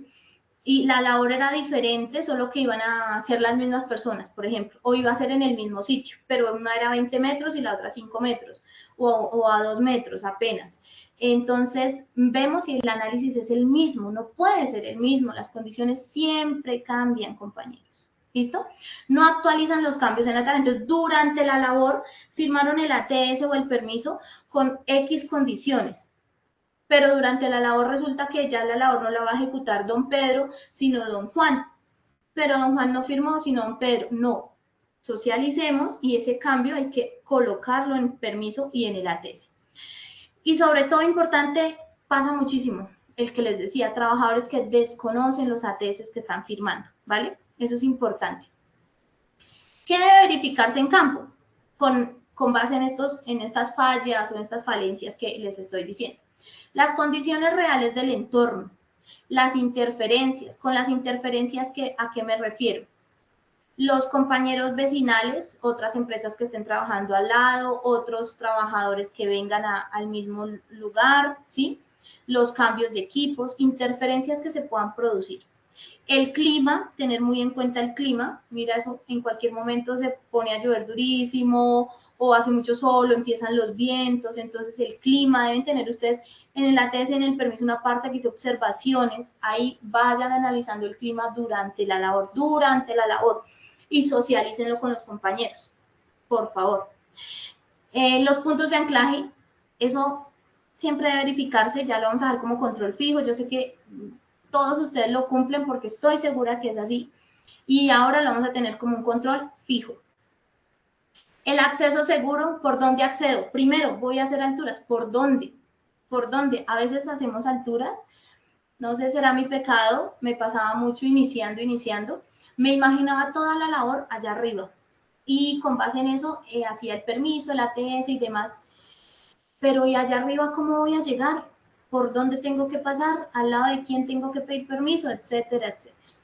y la labor era diferente, solo que iban a ser las mismas personas, por ejemplo, o iba a ser en el mismo sitio, pero una era 20 metros y la otra 5 metros, o a 2 metros apenas. Entonces, vemos si el análisis es el mismo, no puede ser el mismo, las condiciones siempre cambian, compañeros. ¿Listo? No actualizan los cambios en la tarea. Entonces, durante la labor, firmaron el ATS o el permiso con X condiciones, pero durante la labor resulta que ya la labor no la va a ejecutar don Pedro, sino don Juan. Pero don Juan no firmó, sino don Pedro. No, socialicemos y ese cambio hay que colocarlo en permiso y en el ATS. Y sobre todo importante, pasa muchísimo, el que les decía, trabajadores que desconocen los ATS que están firmando, ¿vale? Eso es importante. ¿Qué debe verificarse en campo? Con base en estas fallas o en estas falencias que les estoy diciendo. Las condiciones reales del entorno, las interferencias. Con las interferencias, ¿a qué me refiero? Los compañeros vecinales, otras empresas que estén trabajando al lado, otros trabajadores que vengan al mismo lugar, ¿sí? Los cambios de equipos, interferencias que se puedan producir. El clima, tener muy en cuenta el clima. Mira, eso en cualquier momento se pone a llover durísimo o hace mucho sol o empiezan los vientos. Entonces, el clima, deben tener ustedes en el ATS, en el permiso, una parte que dice observaciones. Ahí vayan analizando el clima durante la labor y socialícenlo con los compañeros, por favor. Los puntos de anclaje, eso siempre debe verificarse, ya lo vamos a dejar como control fijo. Yo sé que todos ustedes lo cumplen porque estoy segura que es así. Y ahora lo vamos a tener como un control fijo. El acceso seguro, ¿por dónde accedo? Primero, voy a hacer alturas. ¿Por dónde? ¿Por dónde? A veces hacemos alturas. No sé, será mi pecado. Me pasaba mucho iniciando. Me imaginaba toda la labor allá arriba. Y con base en eso, hacía el permiso, el ATS y demás. Pero ¿y allá arriba cómo voy a llegar? ¿Por dónde tengo que pasar? ¿Al lado de quién tengo que pedir permiso? Etcétera, etcétera.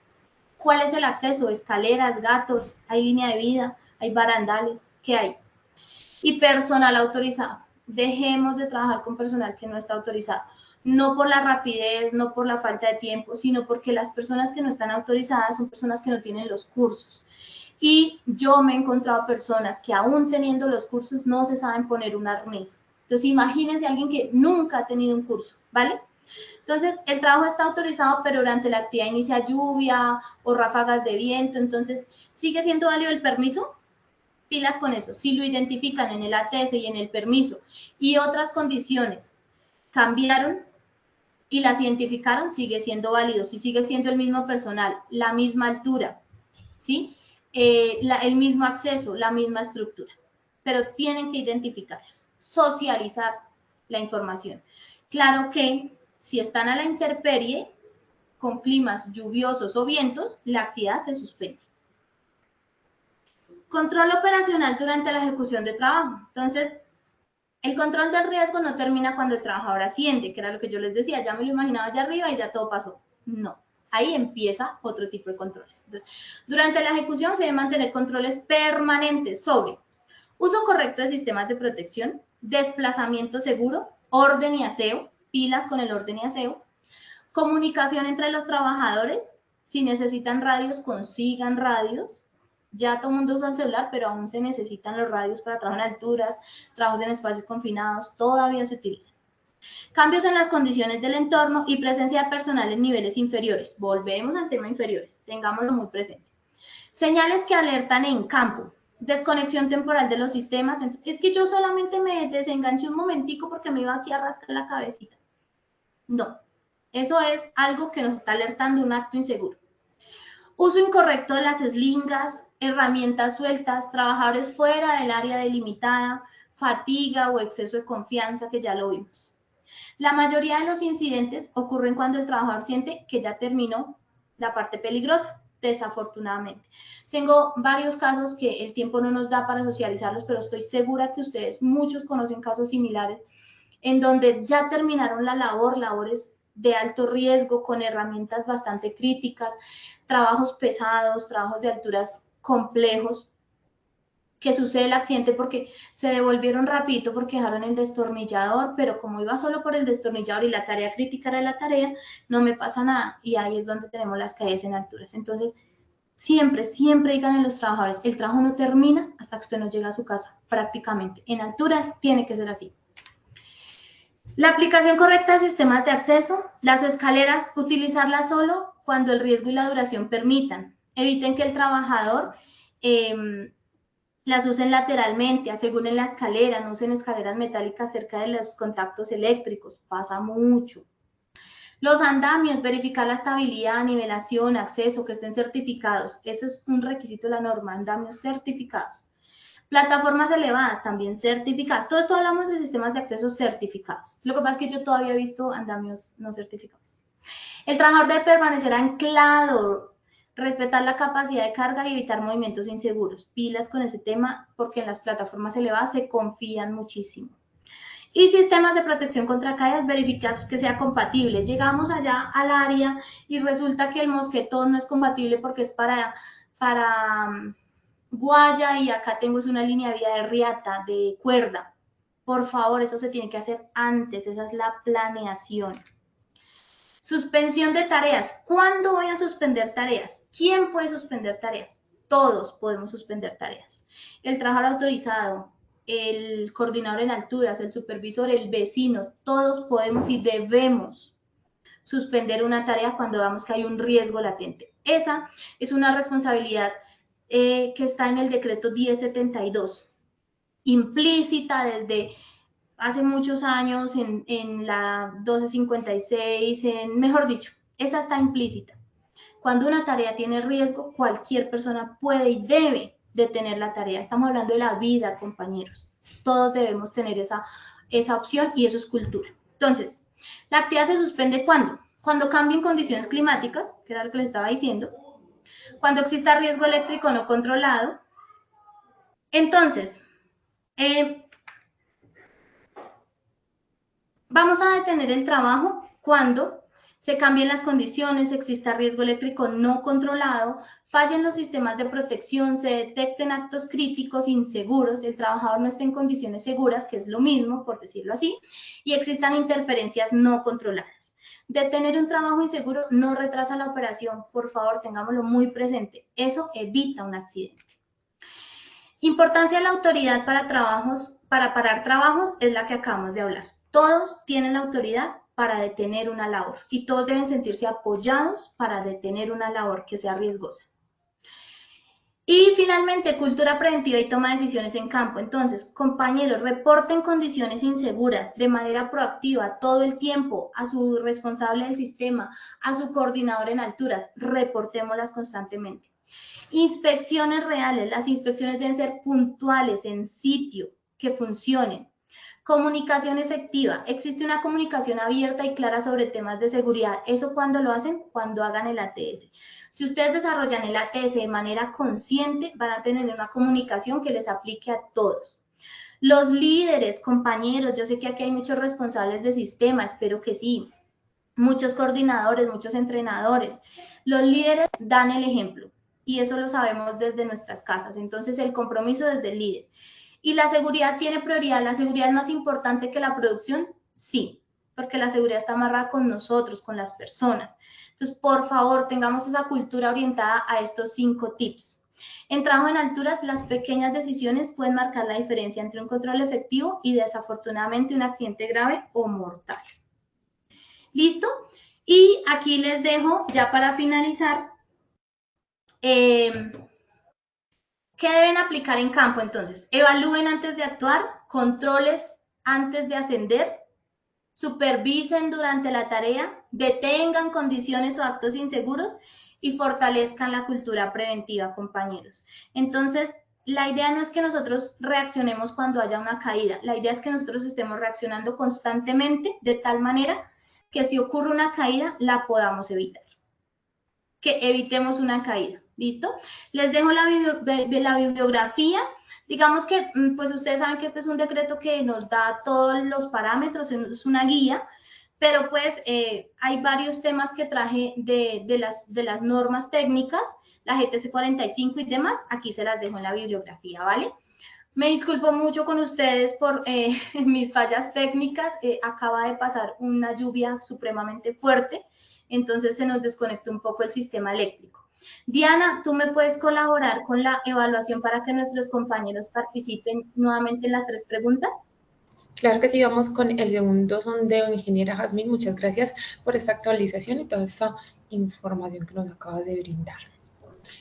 ¿Cuál es el acceso? Escaleras, gatos, hay línea de vida, hay barandales, ¿qué hay? Y personal autorizado. Dejemos de trabajar con personal que no está autorizado. No por la rapidez, no por la falta de tiempo, sino porque las personas que no están autorizadas son personas que no tienen los cursos. Y yo me he encontrado personas que aún teniendo los cursos no se saben poner un arnés. Entonces, imagínense a alguien que nunca ha tenido un curso, ¿vale? Entonces, el trabajo está autorizado, pero durante la actividad inicia lluvia o ráfagas de viento. Entonces, ¿sigue siendo válido el permiso? Pilas con eso. Si lo identifican en el ATS y en el permiso y otras condiciones cambiaron y las identificaron, sigue siendo válido. Si sigue siendo el mismo personal, la misma altura, ¿sí? El mismo acceso, la misma estructura. Pero tienen que identificarlos, socializar la información. Claro que si están a la intemperie, con climas lluviosos o vientos, la actividad se suspende. Control operacional durante la ejecución de trabajo. Entonces, el control del riesgo no termina cuando el trabajador asciende, que era lo que yo les decía, ya me lo imaginaba allá arriba y ya todo pasó. No, ahí empieza otro tipo de controles. Entonces, durante la ejecución se deben mantener controles permanentes sobre uso correcto de sistemas de protección, desplazamiento seguro, orden y aseo, pilas con el orden y aseo, comunicación entre los trabajadores, si necesitan radios, consigan radios, Ya todo el mundo usa el celular, pero aún se necesitan los radios para trabajo en alturas, trabajos en espacios confinados, todavía se utilizan. Cambios en las condiciones del entorno y presencia de personal en niveles inferiores. Volvemos al tema inferiores, tengámoslo muy presente. Señales que alertan en campo. Desconexión temporal de los sistemas. Es que yo solamente me desenganché un momentico porque me iba aquí a rascar la cabecita. No, eso es algo que nos está alertando un acto inseguro. Uso incorrecto de las eslingas, herramientas sueltas, trabajadores fuera del área delimitada, fatiga o exceso de confianza, que ya lo vimos. La mayoría de los incidentes ocurren cuando el trabajador siente que ya terminó la parte peligrosa, desafortunadamente. Tengo varios casos que el tiempo no nos da para socializarlos, pero estoy segura que ustedes, muchos conocen casos similares, en donde ya terminaron la labor, labores de alto riesgo, con herramientas bastante críticas, trabajos pesados, trabajos de alturas complejos, que sucede el accidente porque se devolvieron rapidito porque dejaron el destornillador, pero como iba solo por el destornillador y la tarea crítica era la tarea, no me pasa nada, y ahí es donde tenemos las caídas en alturas. Entonces, siempre, siempre digan a los trabajadores, el trabajo no termina hasta que usted no llega a su casa, prácticamente. En alturas tiene que ser así. La aplicación correcta de sistemas de acceso, las escaleras, utilizarlas solo cuando el riesgo y la duración permitan. Eviten que el trabajador las usen lateralmente, aseguren la escalera, no usen escaleras metálicas cerca de los contactos eléctricos, pasa mucho. Los andamios, verificar la estabilidad, nivelación, acceso, que estén certificados, eso es un requisito de la norma, andamios certificados. Plataformas elevadas, también certificadas. Todo esto hablamos de sistemas de acceso certificados. Lo que pasa es que yo todavía he visto andamios no certificados. El trabajador debe permanecer anclado, respetar la capacidad de carga y evitar movimientos inseguros. Pilas con ese tema porque en las plataformas elevadas se confían muchísimo. Y sistemas de protección contra caídas, verificar que sea compatible. Llegamos allá al área y resulta que el mosquetón no es compatible porque es para guaya y acá tengo una línea de vida de riata, de cuerda. Por favor, eso se tiene que hacer antes, esa es la planeación. Suspensión de tareas. ¿Cuándo voy a suspender tareas? ¿Quién puede suspender tareas? Todos podemos suspender tareas. El trabajador autorizado, el coordinador en alturas, el supervisor, el vecino, todos podemos y debemos suspender una tarea cuando vemos que hay un riesgo latente. Esa es una responsabilidad que está en el decreto 1072, implícita desde hace muchos años en la 1256, mejor dicho, esa está implícita. Cuando una tarea tiene riesgo, cualquier persona puede y debe detener la tarea. Estamos hablando de la vida, compañeros. Todos debemos tener esa opción y eso es cultura. Entonces, la actividad se suspende ¿cuándo? Cuando cambien condiciones climáticas, que era lo que les estaba diciendo, cuando exista riesgo eléctrico no controlado. Entonces, vamos a detener el trabajo cuando se cambien las condiciones, exista riesgo eléctrico no controlado, fallen los sistemas de protección, se detecten actos críticos inseguros, el trabajador no esté en condiciones seguras, que es lo mismo, por decirlo así, y existan interferencias no controladas. Detener un trabajo inseguro no retrasa la operación, por favor, tengámoslo muy presente, eso evita un accidente. Importancia de la autoridad para parar trabajos es la que acabamos de hablar. Todos tienen la autoridad para detener una labor y todos deben sentirse apoyados para detener una labor que sea riesgosa. Y finalmente, cultura preventiva y toma de decisiones en campo. Entonces, compañeros, reporten condiciones inseguras de manera proactiva todo el tiempo a su responsable del sistema, a su coordinador en alturas. Reportémoslas constantemente. Inspecciones reales. Las inspecciones deben ser puntuales, en sitio, que funcionen. Comunicación efectiva. Existe una comunicación abierta y clara sobre temas de seguridad. ¿Eso cuándo lo hacen? Cuando hagan el ATS. Si ustedes desarrollan el ATS de manera consciente, van a tener una comunicación que les aplique a todos. Los líderes, compañeros, yo sé que aquí hay muchos responsables de sistema, espero que sí. Muchos coordinadores, muchos entrenadores. Los líderes dan el ejemplo y eso lo sabemos desde nuestras casas. Entonces, el compromiso desde el líder. ¿Y la seguridad tiene prioridad? ¿La seguridad es más importante que la producción? Sí, porque la seguridad está amarrada con nosotros, con las personas. Entonces, por favor, tengamos esa cultura orientada a estos 5 tips. En trabajo en alturas, las pequeñas decisiones pueden marcar la diferencia entre un control efectivo y desafortunadamente un accidente grave o mortal. ¿Listo? Y aquí les dejo ya para finalizar ¿qué deben aplicar en campo entonces? Evalúen antes de actuar, controles antes de ascender, supervisen durante la tarea, detengan condiciones o actos inseguros y fortalezcan la cultura preventiva, compañeros. Entonces, la idea no es que nosotros reaccionemos cuando haya una caída, la idea es que nosotros estemos reaccionando constantemente de tal manera que si ocurre una caída, la podamos evitar. Que evitemos una caída. ¿Listo? Les dejo la bibliografía. Digamos que, pues ustedes saben que este es un decreto que nos da todos los parámetros, es una guía, pero pues hay varios temas que traje de las normas técnicas, la GTC 45 y demás, aquí se las dejo en la bibliografía, ¿vale? Me disculpo mucho con ustedes por mis fallas técnicas, acaba de pasar una lluvia supremamente fuerte, entonces se nos desconectó un poco el sistema eléctrico. Diana, ¿tú me puedes colaborar con la evaluación para que nuestros compañeros participen nuevamente en las 3 preguntas? Claro que sí, vamos con el segundo sondeo, ingeniera Jazmín. Muchas gracias por esta actualización y toda esta información que nos acabas de brindar.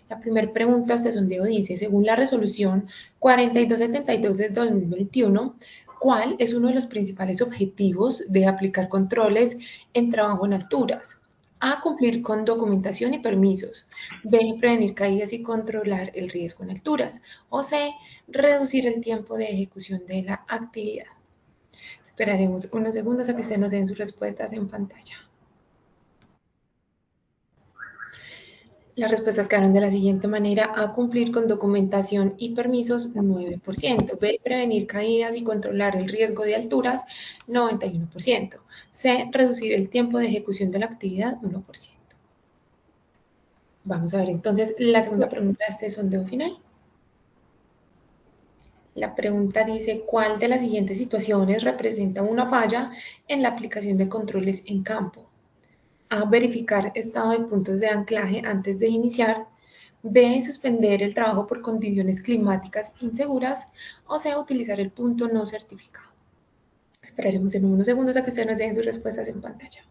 La primera pregunta de este sondeo dice, según la resolución 4272 de 2021, ¿cuál es uno de los principales objetivos de aplicar controles en trabajo en alturas? A, cumplir con documentación y permisos. B, prevenir caídas y controlar el riesgo en alturas. O C, reducir el tiempo de ejecución de la actividad. Esperaremos unos segundos a que ustedes nos den sus respuestas en pantalla. Las respuestas quedaron de la siguiente manera: A, cumplir con documentación y permisos, 9%. B, prevenir caídas y controlar el riesgo de alturas, 91%. C, reducir el tiempo de ejecución de la actividad, 1%. Vamos a ver entonces la segunda pregunta de este sondeo final. La pregunta dice, ¿cuál de las siguientes situaciones representa una falla en la aplicación de controles en campo? A, verificar estado de puntos de anclaje antes de iniciar. B, suspender el trabajo por condiciones climáticas inseguras. O C, utilizar el punto no certificado. Esperaremos en unos segundos a que ustedes nos den sus respuestas en pantalla.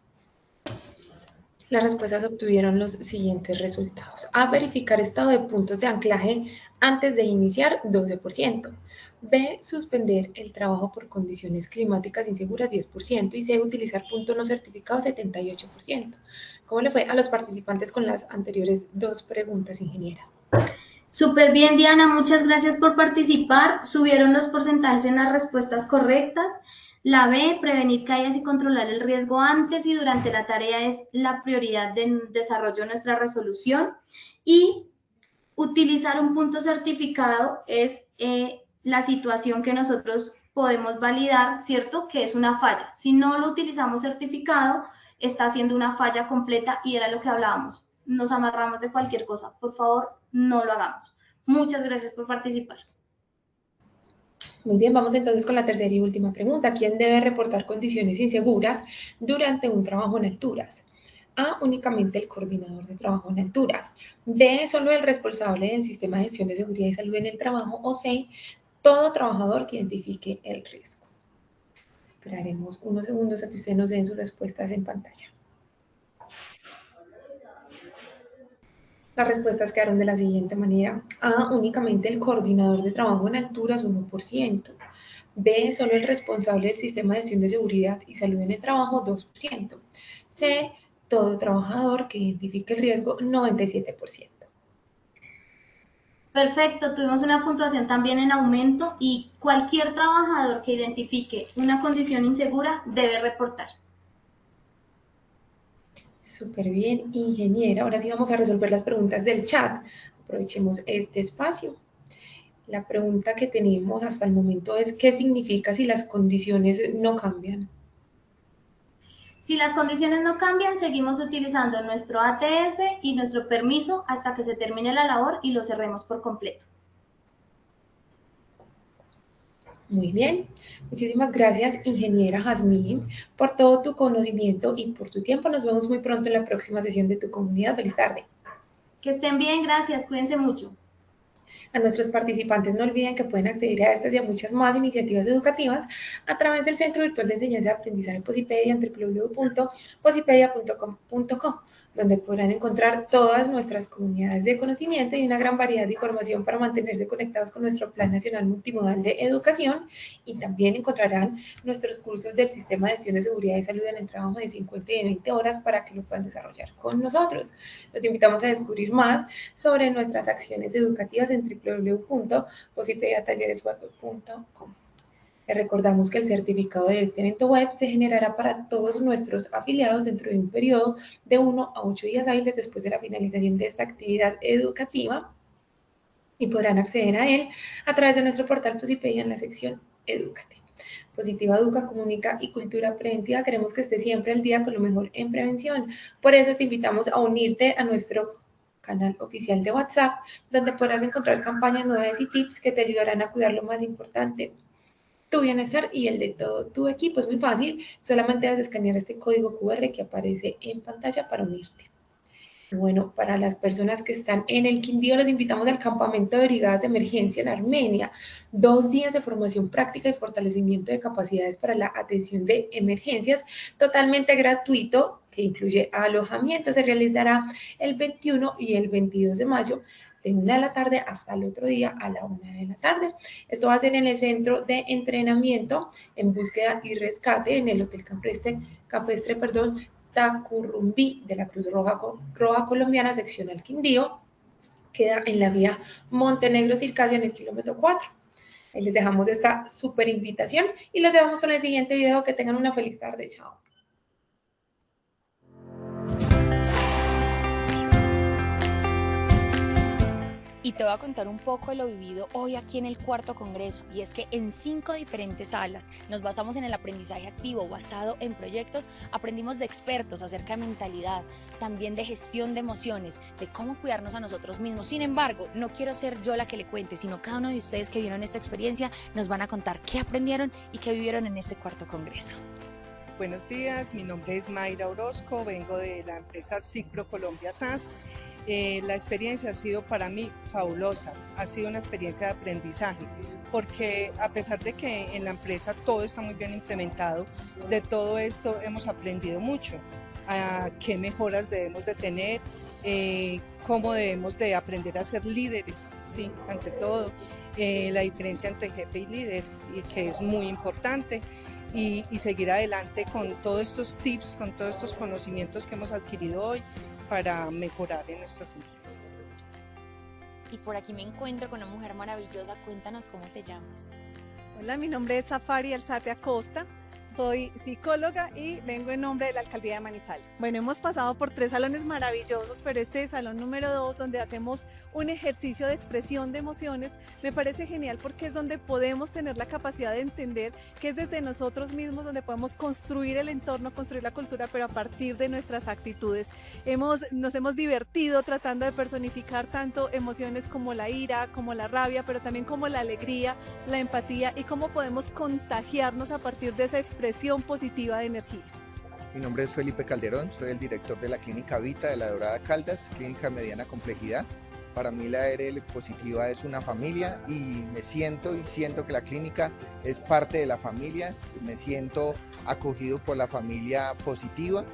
Las respuestas obtuvieron los siguientes resultados. A, verificar estado de puntos de anclaje antes de iniciar, 12%. B, suspender el trabajo por condiciones climáticas inseguras, 10%. Y C, utilizar punto no certificado, 78%. ¿Cómo le fue a los participantes con las anteriores 2 preguntas, ingeniera? Súper bien, Diana, muchas gracias por participar. Subieron los porcentajes en las respuestas correctas. La B, prevenir caídas y controlar el riesgo antes y durante la tarea es la prioridad de desarrollo de nuestra resolución. Y utilizar un punto certificado es la situación que nosotros podemos validar, ¿cierto? Que es una falla. Si no lo utilizamos certificado, está haciendo una falla completa y era lo que hablábamos. Nos amarramos de cualquier cosa. Por favor, no lo hagamos. Muchas gracias por participar. Muy bien, vamos entonces con la tercera y última pregunta. ¿Quién debe reportar condiciones inseguras durante un trabajo en alturas? A, únicamente el coordinador de trabajo en alturas. B, solo el responsable del sistema de gestión de seguridad y salud en el trabajo. O C, todo trabajador que identifique el riesgo. Esperaremos unos segundos a que ustedes nos den sus respuestas en pantalla. Las respuestas quedaron de la siguiente manera. A, únicamente el coordinador de trabajo en alturas, 1%. B, solo el responsable del sistema de gestión de seguridad y salud en el trabajo, 2%. C, todo trabajador que identifique el riesgo, 97%. Perfecto, tuvimos una puntuación también en aumento y cualquier trabajador que identifique una condición insegura debe reportar. Súper bien, ingeniera. Ahora sí vamos a resolver las preguntas del chat. Aprovechemos este espacio. La pregunta que tenemos hasta el momento es, ¿qué significa si las condiciones no cambian? Si las condiciones no cambian, seguimos utilizando nuestro ATS y nuestro permiso hasta que se termine la labor y lo cerremos por completo. Muy bien, muchísimas gracias, ingeniera Jazmín, por todo tu conocimiento y por tu tiempo. Nos vemos muy pronto en la próxima sesión de tu comunidad. Feliz tarde. Que estén bien, gracias, cuídense mucho. A nuestros participantes no olviden que pueden acceder a estas y a muchas más iniciativas educativas a través del Centro Virtual de Enseñanza y Aprendizaje Posipedia en www.posipedia.com.co, donde podrán encontrar todas nuestras comunidades de conocimiento y una gran variedad de información para mantenerse conectados con nuestro Plan Nacional Multimodal de Educación, y también encontrarán nuestros cursos del Sistema de Acción de Seguridad y Salud en el trabajo de 50 y de 20 horas para que lo puedan desarrollar con nosotros. Los invitamos a descubrir más sobre nuestras acciones educativas en www.posipediatalleresweb.com. Les recordamos que el certificado de este evento web se generará para todos nuestros afiliados dentro de un periodo de 1 a 8 días hábiles después de la finalización de esta actividad educativa, y podrán acceder a él a través de nuestro portal Posipedia en la sección Educativa. Positiva Educa, Comunica y Cultura Preventiva, queremos que estés siempre al día con lo mejor en prevención. Por eso te invitamos a unirte a nuestro canal oficial de WhatsApp, donde podrás encontrar campañas nuevas y tips que te ayudarán a cuidar lo más importante, tu bienestar y el de todo tu equipo. Es muy fácil, solamente debes escanear este código QR que aparece en pantalla para unirte. Bueno, para las personas que están en el Quindío, los invitamos al campamento de brigadas de emergencia en Armenia. 2 días de formación práctica y fortalecimiento de capacidades para la atención de emergencias, totalmente gratuito, que incluye alojamiento. Se realizará el 21 y el 22 de mayo, de 1 de la tarde hasta el otro día a la 1 de la tarde. Esto va a ser en el Centro de Entrenamiento en Búsqueda y Rescate, en el Hotel Campestre, Tacurrumbí de la Cruz Roja Colombiana, seccional Quindío. Queda en la vía Montenegro-Circasia en el kilómetro 4. Ahí les dejamos esta súper invitación y los dejamos con el siguiente video. Que tengan una feliz tarde. Chao. Y te voy a contar un poco de lo vivido hoy aquí en el cuarto congreso, y es que en 5 diferentes salas nos basamos en el aprendizaje activo basado en proyectos. Aprendimos de expertos acerca de mentalidad, también de gestión de emociones, de cómo cuidarnos a nosotros mismos. Sin embargo, no quiero ser yo la que le cuente, sino cada uno de ustedes que vieron esta experiencia nos van a contar qué aprendieron y qué vivieron en este cuarto congreso. Buenos días, mi nombre es Mayra Orozco, vengo de la empresa Cipro Colombia SAS. La experiencia ha sido para mí fabulosa, ha sido una experiencia de aprendizaje, porque a pesar de que en la empresa todo está muy bien implementado, de todo esto hemos aprendido mucho, a qué mejoras debemos de tener, cómo debemos de aprender a ser líderes, ¿sí? Ante todo, la diferencia entre jefe y líder, y que es muy importante. Y seguir adelante con todos estos tips, con todos estos conocimientos que hemos adquirido hoy para mejorar en nuestras empresas. Y por aquí me encuentro con una mujer maravillosa. Cuéntanos cómo te llamas. Hola, mi nombre es Safari Alzate Acosta. Soy psicóloga y vengo en nombre de la Alcaldía de Manizales. Bueno, hemos pasado por 3 salones maravillosos, pero este salón número 2, donde hacemos un ejercicio de expresión de emociones, me parece genial porque es donde podemos tener la capacidad de entender que es desde nosotros mismos donde podemos construir el entorno, construir la cultura, pero a partir de nuestras actitudes. Nos hemos divertido tratando de personificar tanto emociones como la ira, como la rabia, pero también como la alegría, la empatía, y cómo podemos contagiarnos a partir de esa expresión positiva de energía. Mi nombre es Felipe Calderón, soy el director de la Clínica Vita de La Dorada Caldas, clínica de mediana complejidad. Para mí la ARL positiva es una familia y siento que la clínica es parte de la familia. Me siento acogido por la familia positiva.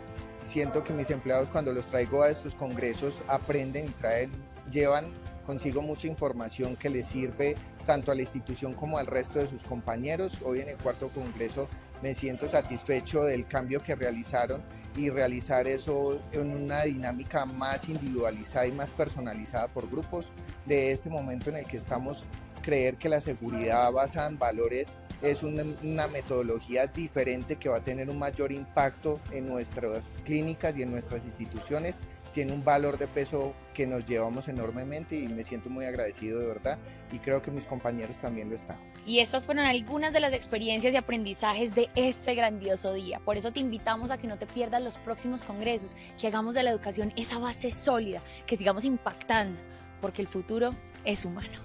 Siento que mis empleados, cuando los traigo a estos congresos, aprenden y llevan consigo mucha información que les sirve tanto a la institución como al resto de sus compañeros. Hoy en el cuarto congreso me siento satisfecho del cambio que realizaron, y realizar eso en una dinámica más individualizada y más personalizada por grupos. De este momento en el que estamos, creer que la seguridad basada en valores es una metodología diferente que va a tener un mayor impacto en nuestras clínicas y en nuestras instituciones. Tiene un valor de peso que nos llevamos enormemente y me siento muy agradecido, de verdad, y creo que mis compañeros también lo están. Y estas fueron algunas de las experiencias y aprendizajes de este grandioso día. Por eso te invitamos a que no te pierdas los próximos congresos, que hagamos de la educación esa base sólida, que sigamos impactando, porque el futuro es humano.